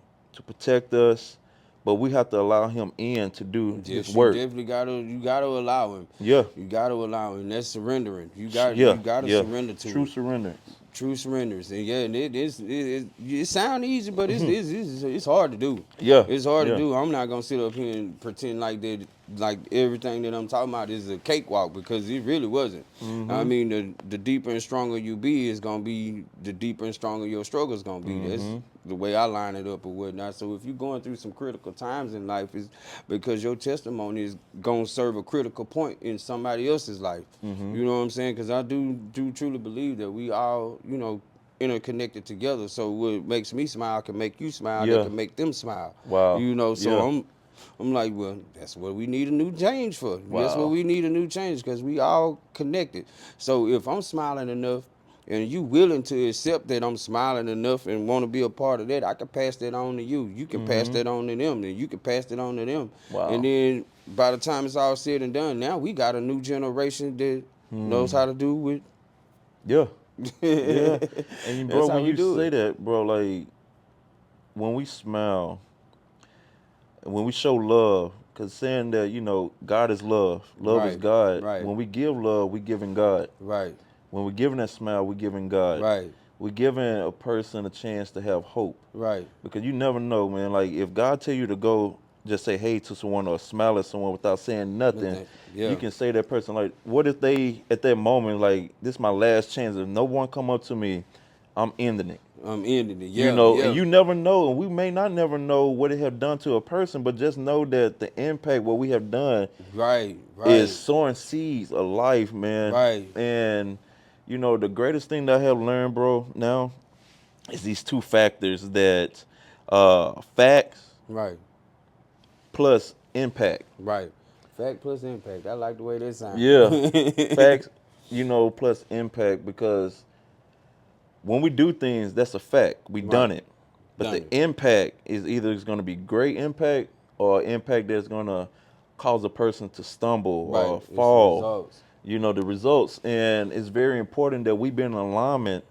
protect us, but we have to allow Him in to do His work. You definitely you gotta allow him. Yeah. You gotta allow him. That's surrendering. You Yeah. gotta surrender to True him. surrender. True surrenders. And yeah, and it sounds easy, but it's hard to do. Yeah. It's hard Yeah. to do. I'm not gonna sit up here and pretend like that, like everything that I'm talking about is a cakewalk, because it really wasn't. I mean, the deeper and stronger you be is gonna be, the deeper and stronger your struggle's gonna be. That's the way I line it up or whatnot. So if you're going through some critical times in life, is because your testimony is gonna serve a critical point in somebody else's life. You know what I'm saying? Because I do truly believe that we all, interconnected together. So what makes me smile can make you smile. Yeah. That can make them smile. Wow. So Yeah. I'm like, well, that's what we need a new change for. That's what Wow. we need a new change, because we all connected. So if I'm smiling enough and you willing to accept that I'm smiling enough and want to be a part of that, I can pass that on to you. You can pass that on to them, and you can pass that on to them. Wow. And then by the time it's all said and done, now we got a new generation that knows how to do with. Yeah. Yeah. And bro, That's how when we you do say it. that, bro, like when we smile, when we show love, because saying that, God is love. Love is Right, God. right. When we give love, we giving God. Right, When we're giving that smile, we're giving God. right, We're giving a person a chance to have hope. right. Because you never know, man. Like if God tell you to go just say hey to someone or smile at someone without saying nothing, Yeah. you can say to that person, like, what if they at that moment, like, this is my last chance. If no one come up to me, I'm ending it. I'm ending it. Yeah, And you never know, and we may not never know what it have done to a person, but just know that the impact what we have done Right, is sowing seeds of life, man. Right. And the greatest thing that I have learned, bro, now is these two factors that facts right, plus impact. right. Fact plus impact. I like the way that sounds. Yeah. Facts, plus impact, because when we do things, that's a fact. We done it. But Done the it. impact is either it's going to be great impact or impact that's going to cause a person to stumble Right. or It's the fall. results. The results. And it's very important that we be in alignment,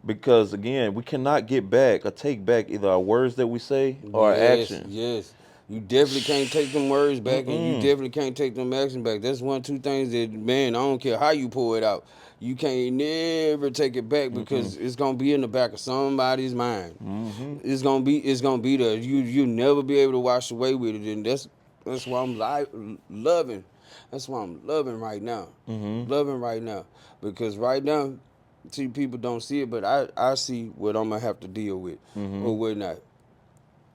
because, again, we cannot get back or take back either our words that we say or our actions. Yes. You definitely can't take them words back, and you definitely can't take them actions back. That's one, two things that, man, I don't care how you pull it out. You can't never take it back, because it's gonna be in the back of somebody's mind. It's gonna be there. You never be able to wash away with it, and that's why I'm loving. That's why I'm loving right now. Loving right now, because right now, see, people don't see it, but I see what I'm gonna have to deal with or whatnot.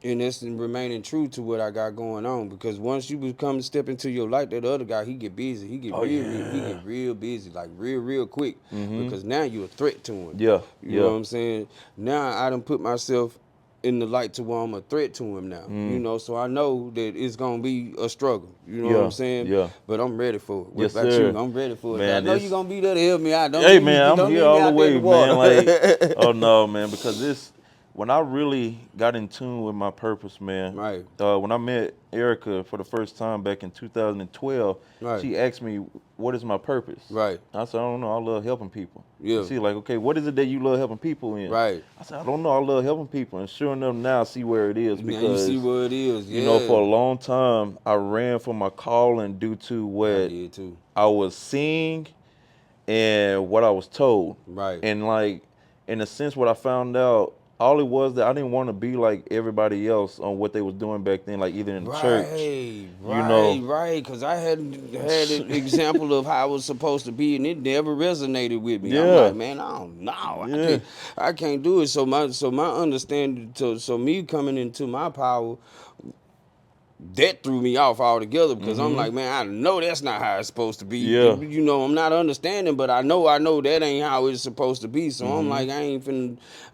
And that's remaining true to what I got going on. Because once you become to step into your light, that other guy, he get busy. He get Oh he yeah. get real busy, like real quick. Mhm. Because now you're a threat to him. Yeah. You know Yeah. what I'm saying? Now I done put myself in the light to where I'm a threat to him now. You Mm. know, so I know that it's gonna be a struggle. You know what I'm Yeah. saying? Yeah. But I'm ready for it. What Yes, about you? sir. I'm ready for it. I Man, know you're this. gonna be there to help me out. Hey, man, I'm Don't here leave me all the out there in the way, man. Like, oh water. no, man, because this, when I really got in tune with my purpose, man. Right. When I met Erica for the first time back in 2012, Right. she asked me, "What is my purpose?" Right. I said, "I don't know. I love helping people." And Yeah. she's like, "Okay, what is it that you love helping people in?" Right. I said, "I don't know. I love helping people." And sure enough, now I see where it is Now you see because, what it is. you know, Yeah. for a long time, I ran from my calling due to I what did too. I was seeing and what I was told. Right. And like, in a sense, what I found out, all it was that I didn't want to be like everybody else on what they was doing back then, like either in the church, Right, you right, know. right. Cause I had an example of how I was supposed to be, and it never resonated with me. I'm Yeah, like, man, I don't know. yeah, I can't do it. So my understanding, so me coming into my power, that threw me off altogether because I'm mm-hmm, like, man, I know that's not how it's supposed to be. yeah, You know, I'm not understanding, but I know that ain't how it's supposed to be. So I'm mm-hmm, like, I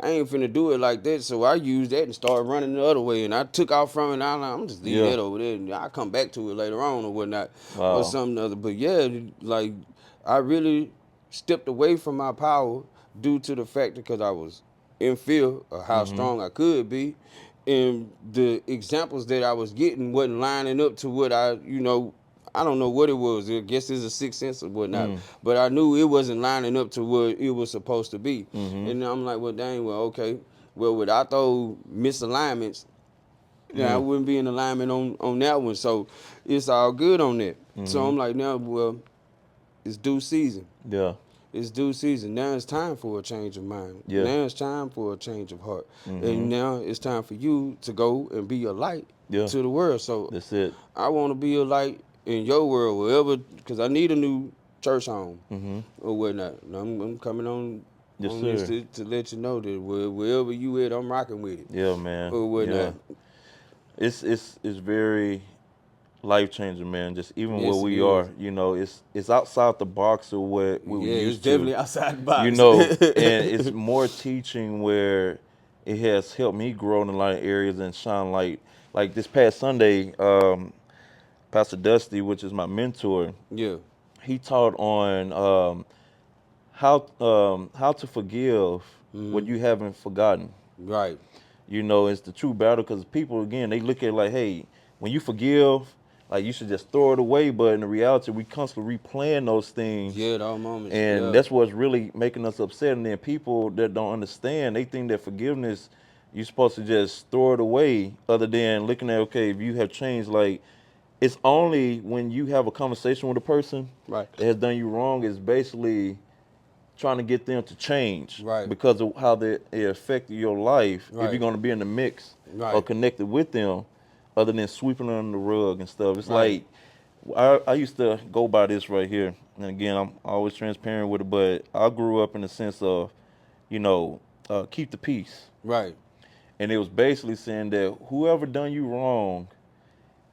ain't finna do it like that. So I used that and started running the other way, and I took off from it. And I'm just leave yeah, that over there, and I'll come back to it later on or whatnot or wow, something other. But yeah, like I really stepped away from my power due to the fact because I was in fear of how mm-hmm, strong I could be, and the examples that I was getting wasn't lining up to what I don't know what it was. I guess it's a sixth sense or whatnot. mm, But I knew it wasn't lining up to what it was supposed to be. mm-hmm, And I'm like, well, dang, well, okay. Well, without those misalignments, I mm, wouldn't be in alignment on that one. So it's all good on that. So mm-hmm, I'm like, now, well, it's due season. yeah, It's due season. Now it's time for a change of mind. yeah, Now it's time for a change of heart. mm-hmm, And now it's time for you to go and be a light yeah, to the world. So that's it, I want to be a light in your world, wherever, because I need a new church home mm-hmm, or whatnot. And I'm coming yes, on this sir, to let you know that wherever you at, I'm rocking with it yeah, man, or yeah, whatnot. it's very life changing, man. Just even where Yes, it we is. are, you know, it's outside the box of what we were Yeah, it's used to, definitely outside the you box. know, and it's more teaching where it has helped me grow in a lot of areas and shine light. Like this past Sunday, Pastor Dusty, which is my mentor, Yeah, he taught on how to forgive what you haven't forgotten. right. You know, it's the true battle because people, again, they look at it like, hey, when you forgive, like you should just throw it away. But in the reality, we constantly replaying those things. Yeah, those moments. And Yeah, that's what's really making us upset. And then people that don't understand, they think that forgiveness, you're supposed to just throw it away, other than looking at, okay, if you have changed, like, it's only when you have a conversation with a person right, that has done you wrong, is basically trying to get them to change right, because of how it affected your life. If you're right, going to be in the mix or right, connected with them, other than sweeping under the rug and stuff. It's right. like I used to go by this right here, and again, I'm always transparent with it. But I grew up in the sense of, you know, keep the peace, Right. and it was basically saying that whoever done you wrong,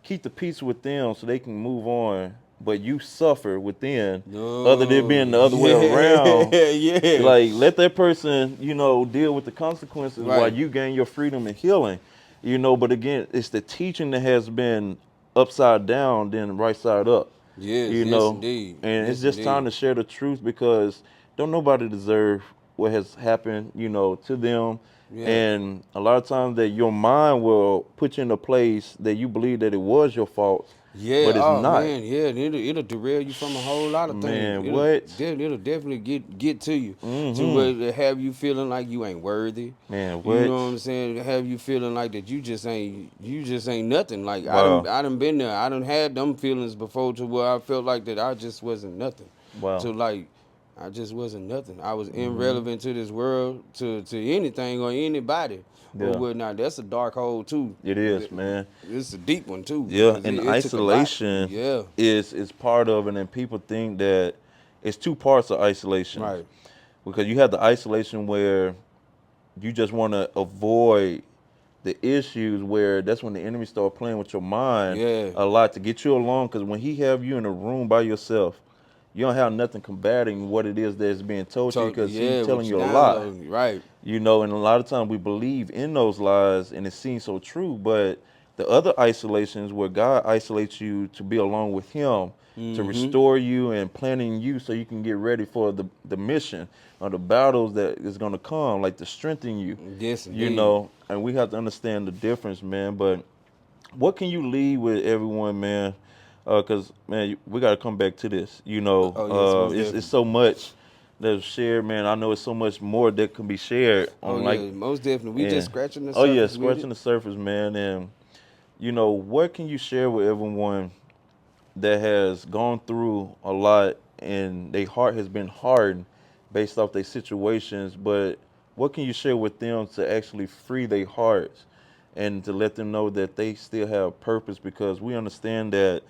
keep the peace with them so they can move on. But you suffer within, other than No. being the other way around. Yeah, yeah. Like, let that person, you know, deal with the consequences while Right. you gain your freedom and healing. You know, but again, it's the teaching that has been upside down then right side up. Yes, You yes know, indeed. and it's Yes just time indeed. to share the truth because don't nobody deserve what has happened, you know, to them. Yeah. And a lot of times that your mind will put you in a place that you believe that it was your fault, Yeah, but it's oh not. man, yeah, it'll derail you from a whole lot of things. Man, what? It'll definitely get to you to Mm-hmm. where to have you feeling like you ain't worthy. Man, You know what? what I'm saying? To have you feeling like that you just ain't nothing. Like Wow. I done been there. I done had them feelings before to where I felt like that I just wasn't nothing. Wow. To like I just wasn't nothing. I was Mm-hmm. irrelevant to this world, to anything or anybody or Yeah. whatnot. That's a dark hole too. It is, man. It's a deep one too Yeah, because and it took a lot. isolation Yeah. is part of it, and people think that it's two parts of isolation Right. because you have the isolation where you just want to avoid the issues where that's when the enemy start playing with your mind Yeah. a lot to get you along. Because when he have you in a room by yourself, you don't have nothing combating what it is that's being told to you because he's Yeah, telling what you you a lie. downloading, right? And a lot of times we believe in those lies and it seems so true, but the other isolations where God isolates you to be alone with him, to Mm-hmm. restore you and planning you so you can get ready for the mission or the battles that is going to come, like to strengthen you, Yes, indeed. and we have to understand the difference, man. But what can you leave with everyone, man? Because man, we got to come back to this. Oh yes, most It's definitely. so much that's shared, man. I know it's so much more that can be shared Oh on like yeah, most definitely. We just and scratching the oh yeah, surface with it. scratching the surface, man. And what can you share with everyone that has gone through a lot and their heart has been hardened based off their situations, but what can you share with them to actually free their hearts and to let them know that they still have purpose? Because we understand that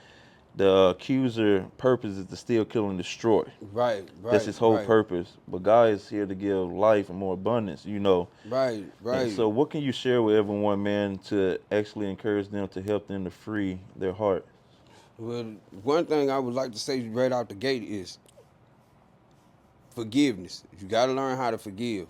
the accuser purpose is to steal, kill, and destroy. Right, That's right, his whole right, purpose. But God is here to give life and more abundance. right, And right. so what can you share with everyone, man, to actually encourage them to help them to free their heart? Well, one thing I would like to say right out the gate is forgiveness. You got to learn how to forgive.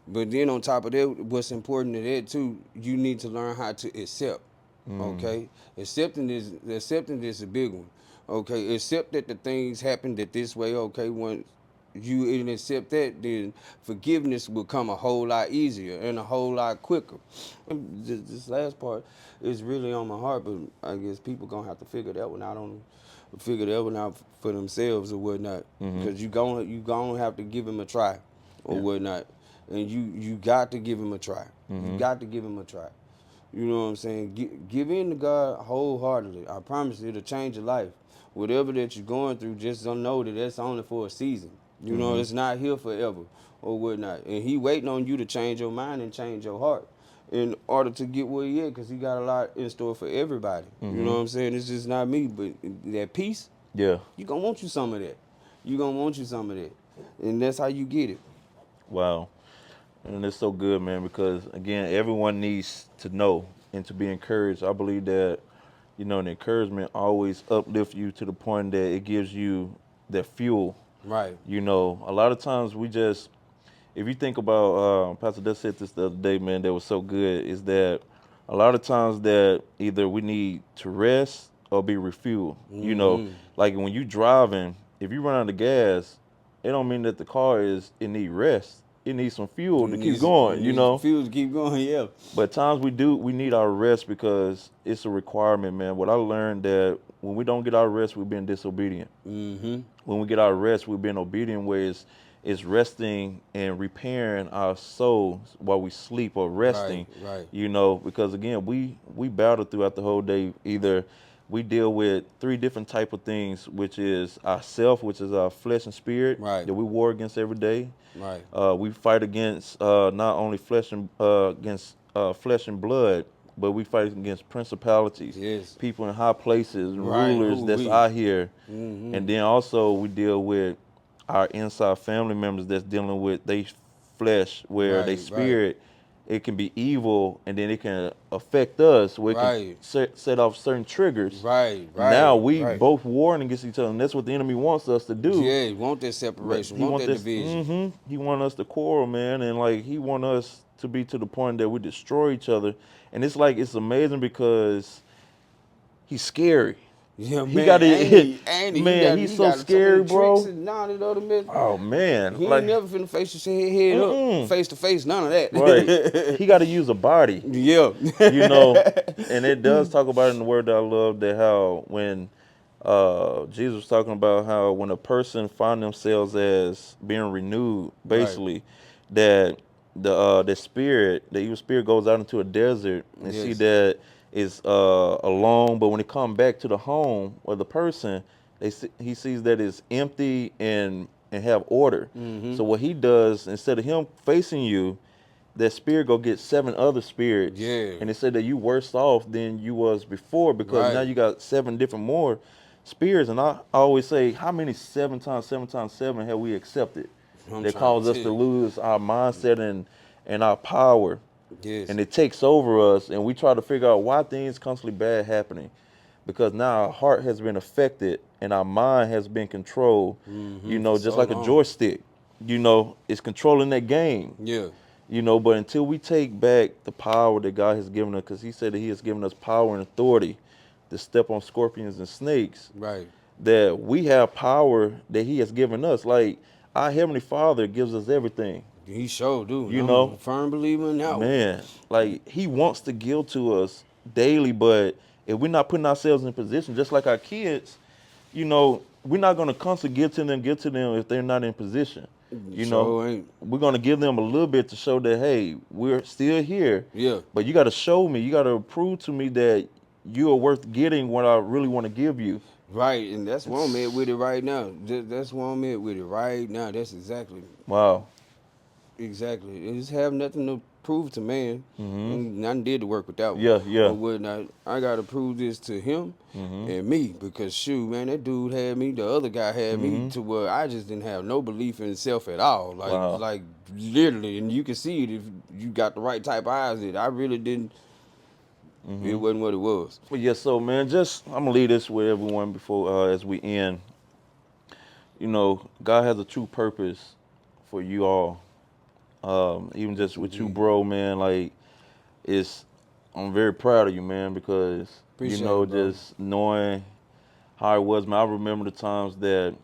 But then on top of that, what's important to that too, you need to learn how to accept. Mm, Okay, accepting is a big one. Okay, accept that the things happen that this way. Okay, once you and accept that, then forgiveness will come a whole lot easier and a whole lot quicker. This last part is really on my heart, but I guess people gonna have to figure that one out for themselves or whatnot. mm-hmm. Because you gonna have to give him a try or Yeah. whatnot, and you got to give him a try. You Mm-hmm. got to give him a try. You know what I'm saying? Give in to God wholeheartedly. I promise you, it'll change your life. Whatever that you're going through, just don't know that that's only for a season. You know, Mm-hmm. it's not here forever or whatnot. And he waiting on you to change your mind and change your heart in order to get where he at, because he got a lot in store for everybody. You know Mm-hmm. what I'm saying? It's just not me, but that peace, Yeah. you gonna want you some of that. You gonna want you some of that. And that's how you get it. Wow. And it's so good, man, because again, everyone needs to know and to be encouraged. I believe that, the encouragement always uplifts you to the point that it gives you that fuel. Right. A lot of times we just, if you think about, Pastor Des said this the other day, man, that was so good, is that a lot of times that either we need to rest or be refueled. Mm-hmm. Like when you driving, if you run out of gas, it don't mean that the car it need rest. It needs some fuel to keep You going. need some fuel to keep going, yeah. But times we need our rest because it's a requirement, man. What I learned that when we don't get our rest, we're being disobedient. Mm-hmm. When we get our rest, we're being obedient, where it's resting and repairing our souls while we sleep or Right, resting, right. because again, we battle throughout the whole day. Either we deal with three different type of things, which is ourself, which is our flesh and spirit Right, that we war against every day. right. We fight against not only flesh and blood, but we fight against principalities, Yes. people in high places, Right. rulers Who that's we? out here. Mm-hmm. And then also we deal with our inside family members that's dealing with their flesh, where they Right, right. spirit, it can be evil, and then it can affect us, where it can Right. set off certain triggers. Right, Now right, we right. both warring against each other, and that's what the enemy wants us to do. Yeah, want that separation, He want want that this. division. He want us to quarrel, man, and like he want us to be to the point that we destroy each other. And it's like it's amazing because he's scary. Yeah, He got man, ain't it, he? Ain't he? man. He's He so got so many scary, tricks bro. and all that other mess. Oh man, He ain't like, never finna face your head up, mm-mm. face to face, none of Right. that. He got to use a body, Yeah. you know. And it does talk about in the word that I love that how when Jesus was talking about how when a person find themselves as being renewed, Right. basically, that the evil spirit goes out into a desert and see Yes. that is alone, but when it come back to the home of the person, he sees that it's empty and have order. Mm-hmm. So what he does, instead of him facing you, that spirit go get seven other spirits, Yeah. and it said that you worse off than you was before because now Right. you got seven different more spirits. And I always say, how many seven times seven have we accepted I'm that trying cause to us tell to you. lose our mindset and our power? Yes. and it takes over us, and we try to figure out why things constantly bad happening, because now our heart has been affected and our mind has been controlled. For Just so like a long. joystick. It's controlling that game. Yeah. But until we take back the power that God has given us, because He said that He has given us power and authority to step on scorpions and snakes, Right. that we have power that He has given us. Like our Heavenly Father gives us everything. He sure do. And You I'm a know, firm believer in that one. man, like He wants to give to us daily, but if we're not putting ourselves in position, just like our kids, we're not going to constantly give to them if they're not in position. You know, So ain't. we're going to give them a little bit to show that, hey, we're still here, Yeah. but you got to show me, you got to prove to me that you are worth getting what I really want to give you. Right, and that's where I'm at with it right now. That's where I'm at with it right now. That's Wow. exactly. It just have nothing to prove to man. Hmm. And I did the work with that one. Yeah, yeah. But whatnot, I gotta prove this to him Hmm. and me because shoot, man, that dude had me. The other guy had me Hmm. to where I just didn't have no belief in self at all. Wow. Like literally, and you can see it if you got the right type of eyes. I really didn't. It Hmm. wasn't what it was. Well, yeah, so man, I'm gonna leave this with everyone before as we end. God has a true purpose for you all. Even just with you, Indeed. bro, man, like it's I'm very proud of you, man, because Appreciate it, bro. just knowing how it was, man. I remember the times that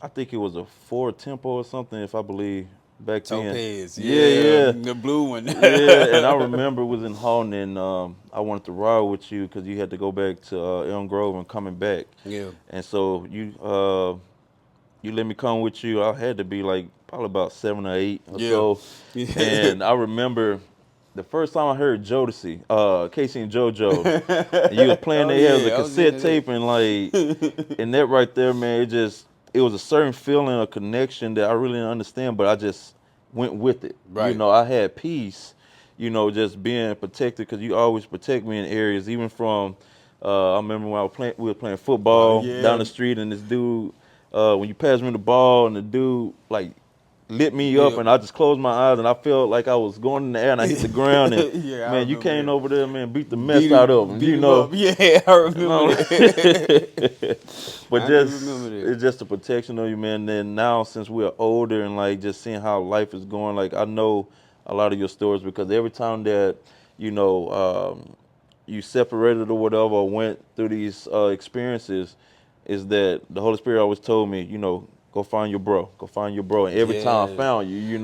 I think it was a Ford Tempo or something, if I believe back then. Topaz, Yeah, yeah, yeah, the blue one. yeah. And I remember it was in Holland, and I wanted to ride with you because you had to go back to Elm Grove and coming back, Yeah. and so you let me come with you. I had to be like probably about 7 or 8 or Yeah. so. Yeah. And I remember the first time I heard Jodeci, Casey and JoJo, and you was playing Oh their hair as a yeah, I was cassette into tape, and like, that. and that right there, man, it was a certain feeling, a connection that I really didn't understand, but I just went with it. Right. I had peace, just being protected, because you always protect me in areas, even from, I remember when we were playing Oh football down yeah. the street, and this dude, when you passed me the ball, and the dude, like, lit me up, Yeah. and I just closed my eyes, and I felt like I was going in the air, and I hit the ground, and Yeah, I man, you remember came that. over there, man, beat the mess out of him, Beat him up. Yeah, I remember No. that. But I do remember that. it's just the protection of you, man. Then now, since we're older and like just seeing how life is going, like I know a lot of your stories, because every time that you know you separated or whatever, or went through these experiences, is that the Holy Spirit always told me, go find your bro, go find your bro. And every time I Yeah. found you, Yeah,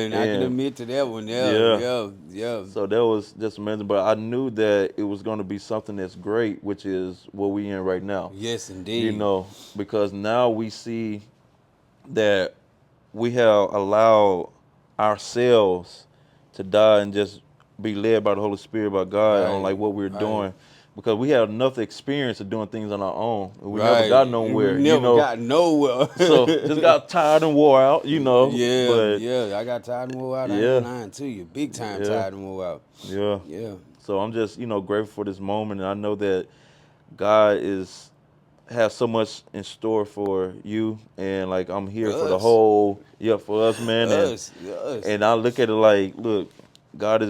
and I can and admit to that one. Yeah, yeah. yeah, yeah. So that was just amazing. But I knew that it was going to be something that's great, which is what we in right now. Yes, indeed. Because now we see that we have allowed ourselves to die and just be led by the Holy Spirit, by God, on like Right, what we're right, doing. Because we have enough experience of doing things on our own. And we never right. got We nowhere, never got nowhere. So just got tired and wore out, Yeah, But yeah. I got tired and wore out. I ain't yeah, lying to you. Big time yeah, tired and wore out. yeah. Yeah. So I'm just, grateful for this moment. And I know that God has so much in store for you, and like I'm here for the Us. whole, yeah, for us, man. and Us. and I look at it like, look, God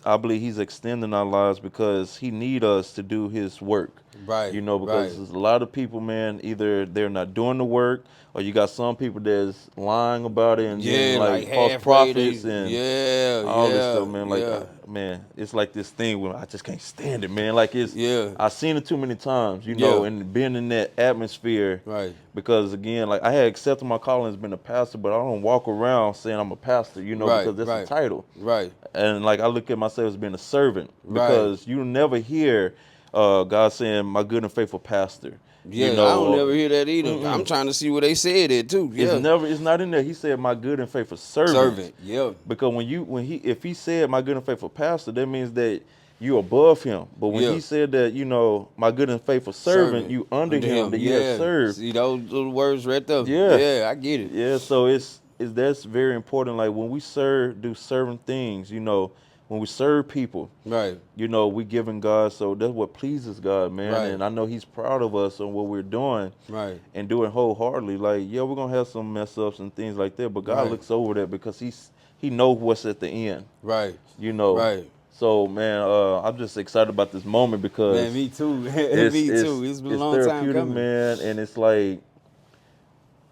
I believe He's extending our lives because He need us to do His work. Right, Because right. there's a lot of people, man, either they're not doing the work, or you got some people that's lying about it, and then Yeah, like like false halfway prophets they and yeah, all this yeah, stuff, man. Like, yeah, man, it's like this thing where I just can't stand it, man. Like yeah, I've seen it too many times, yeah. and being in that atmosphere. Right. Because again, like I had accepted my calling as being a pastor, but I don't walk around saying I'm a pastor, Right, because that's a right, title. right, And like I look at myself as being a servant, right. because you never hear God saying, "My good and faithful pastor," Yeah, I don't never or hear that either. I'm mm-mm. trying to see where they said it too. Yeah. It's not in there. He said, "My good and faithful servant." Servant. Yeah. Because if he said, "My good and faithful pastor," that means that you above him. But when Yeah. he said that, my good and faithful servant, Servant. you under Under him, him. that you have Yeah. served. See those little words right there. Yeah. Yeah, I get it. Yeah, so it's that's very important. Like when we do certain things, when we serve people, Right. we giving God. So that's what pleases God, man. Right. And I know He's proud of us on what we're doing Right. and doing wholeheartedly. Like, yeah, we're gonna have some mess ups and things like that, but God Right. looks over that because he knows what's at the end. Right. You know. Right. So man, I'm just excited about this moment because Man, me too. Me too. It's been a it's long time therapeutic, coming. man, and it's like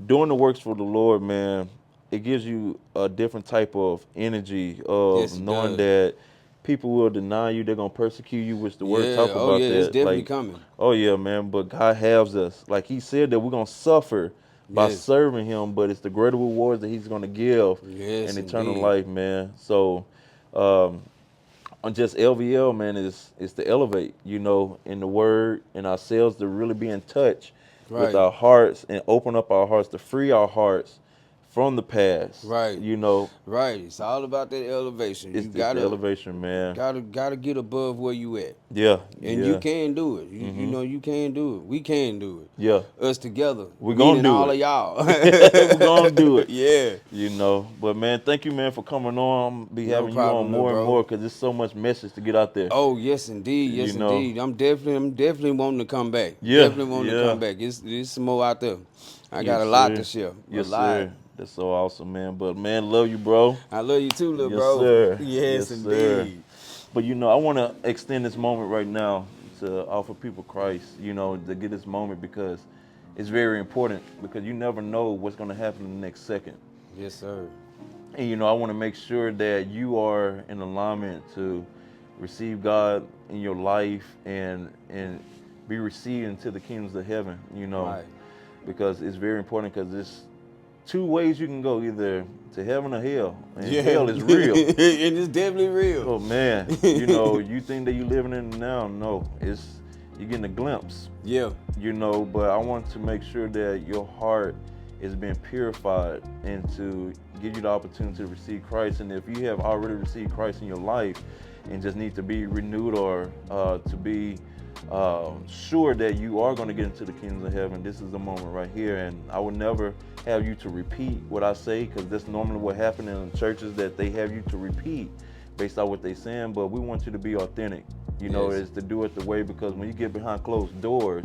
doing the works for the Lord, man. It gives you a different type of energy of Yes, it knowing does. that people will deny you, they're gonna persecute you, which the word Yeah. talk Oh about yeah. It's that. definitely Like, coming. oh yeah, man. But God has us. Like He said that we're gonna suffer by Yes. serving Him, but it's the greater rewards that He's gonna give Yes, in eternal indeed. life, man. So. On just LVL, man, is to elevate, in the word and ourselves to really be in touch with Right. our hearts and open up our hearts to free our hearts from the past. Right. Right. It's all about that elevation. You It's the elevation, man. gotta get above where you at. Yeah, And you yeah, can do it. You know you can do it. We can do it. yeah. Us together. We're gonna Meaning do all it. of y'all. We're gonna do it. Yeah. But man, thank you, man, for coming on. I'm be No having you on problem, little more and bro. more because there's so much message to get out there. Oh yes indeed, You yes know. indeed. I'm definitely wanting to come back. Yeah, Definitely wanting to yeah. come back. It's some more out there. I got Yes, a lot sir. to share. A Yes, lot. sir. That's so awesome, man. But man, love you, bro. I love you too, little Yes, bro. sir. Yes Yes, sir. indeed. But I want to extend this moment right now to offer people Christ, to get this moment because it's very important because you never know what's going to happen in the next second. Yes, sir. And I want to make sure that you are in alignment to receive God in your life and be received into the kingdoms of heaven, Right. because it's very important because there's two ways you can go, either to heaven or hell, and Yeah. hell is real. And it's definitely real. Oh man, you think that you're living in it now? No, you're getting a glimpse. Yeah. But I want to make sure that your heart is being purified and to give you the opportunity to receive Christ. And if you have already received Christ in your life and just need to be renewed or to be sure that you are going to get into the kingdom of heaven, this is the moment right here. And I would never have you to repeat what I say because that's normally what happens in churches, that they have you to repeat based on what they're saying. But we want you to be authentic, Yes. is to do it the way, because when you get behind closed doors,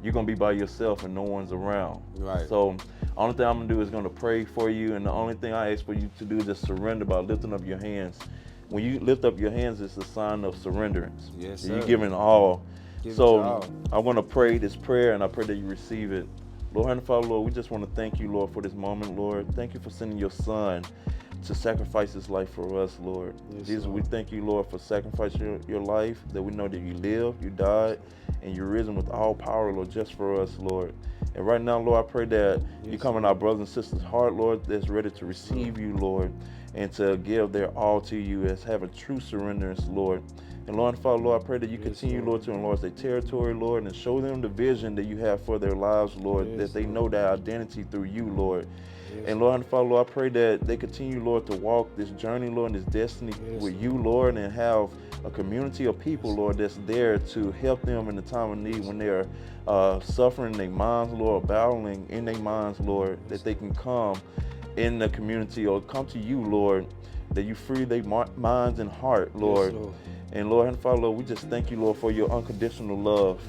you're going to be by yourself and no one's around. Right. So only thing I'm going to do is going to pray for you, and the only thing I ask for you to do is just surrender by lifting up your hands. When you lift up your hands, it's a sign of surrenderance. Yes, You're sir. giving all. Give it So your all. I want to pray this prayer, and I pray that you receive it. Lord, Heavenly Father, Lord, we just want to thank you, Lord, for this moment, Lord. Thank you for sending your son to sacrifice his life for us, Lord. Yes, Jesus, Lord. we thank you, Lord, for sacrificing your life, that we know that you lived, you died, and you're risen with all power, Lord, just for us, Lord. And right now, Lord, I pray that you come in our brothers and sisters' heart, Lord, that's ready to receive you, Lord, and to give their all to you as having true surrenderance, Lord. And Lord and Father, Lord, I pray that you continue, Lord, to enlarge their territory, Lord, and show them the vision that you have for their lives, Lord, Yes, that they Lord. know their identity through you, Lord. Yes, And Lord and Father, Lord, I pray that they continue, Lord, to walk this journey, Lord, and this destiny Yes, with you, Lord, and have a community of people, Lord, that's there to help them in the time of need when they're suffering in their minds, Lord, battling in their minds, Lord, that they can come in the community or come to you, Lord, that you free their minds and heart, Lord. Yes, Lord. And Lord and Father, Lord, we just thank you, Lord, for your unconditional love,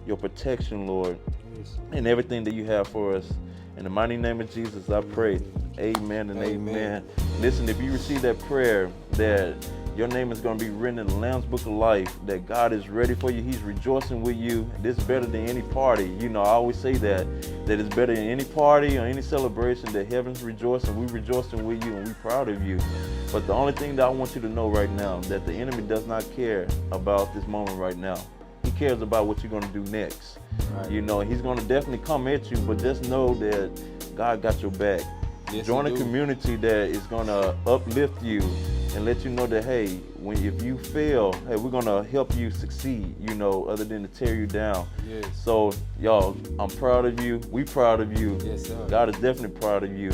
your protection, Lord, Yes. and everything that you have for us. In the mighty name of Jesus, I pray. Amen and amen. Listen, if you receive that prayer, that your name is going to be written in the Lamb's Book of Life, that God is ready for you. He's rejoicing with you. This is better than any party. I always say that it's better than any party or any celebration, that heaven's rejoicing. We're rejoicing with you and we're proud of you. But the only thing that I want you to know right now, that the enemy does not care about this moment right now. He cares about what you're going to do next. Right. And he's going to definitely come at you, but just know that God got your back. Yes, Join he a do. community that is going to uplift you and let you know that, hey, if you fail, hey, we're going to help you succeed, other than to tear you down. Yes. So, y'all, I'm proud of you. We proud of you. Yes, sir. God is definitely proud of you.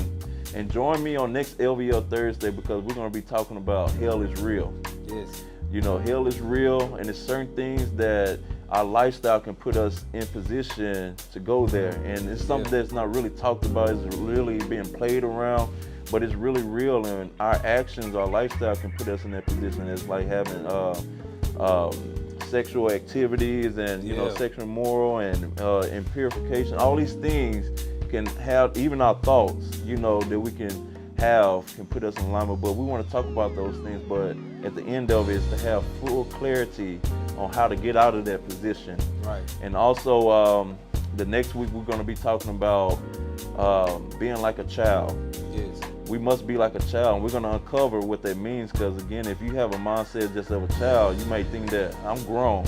And join me on next LVL Thursday, because we're going to be talking about hell is real. Yes. Hell is real, and there's certain things that our lifestyle can put us in position to go there. And it's something that's not really talked about, it's really being played around, but it's really real, and our actions, our lifestyle can put us in that position. It's like having sexual activities and, sexual moral and purification. All these things can have, even our thoughts, that we can have can put us in alignment. But we want to talk about those things. But at the end of it is to have full clarity on how to get out of that position. Right. And also, the next week we're going to be talking about being like a child. Yes. We must be like a child, and we're going to uncover what that means. Because again, if you have a mindset just of a child, you might think that I'm grown.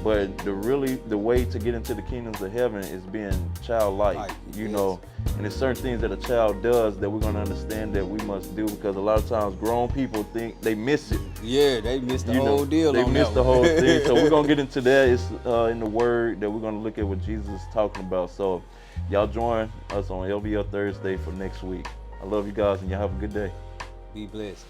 But the way to get into the kingdoms of heaven is being childlike, you know. And there's certain things that a child does that we're going to understand that we must do, because a lot of times grown people think they miss it. Yeah, they missed the whole deal. They on missed that the one. whole thing. So we're going to get into that. It's in the Word that we're going to look at what Jesus is talking about. So y'all join us on LVL Thursday for next week. I love you guys, and y'all have a good day. Be blessed.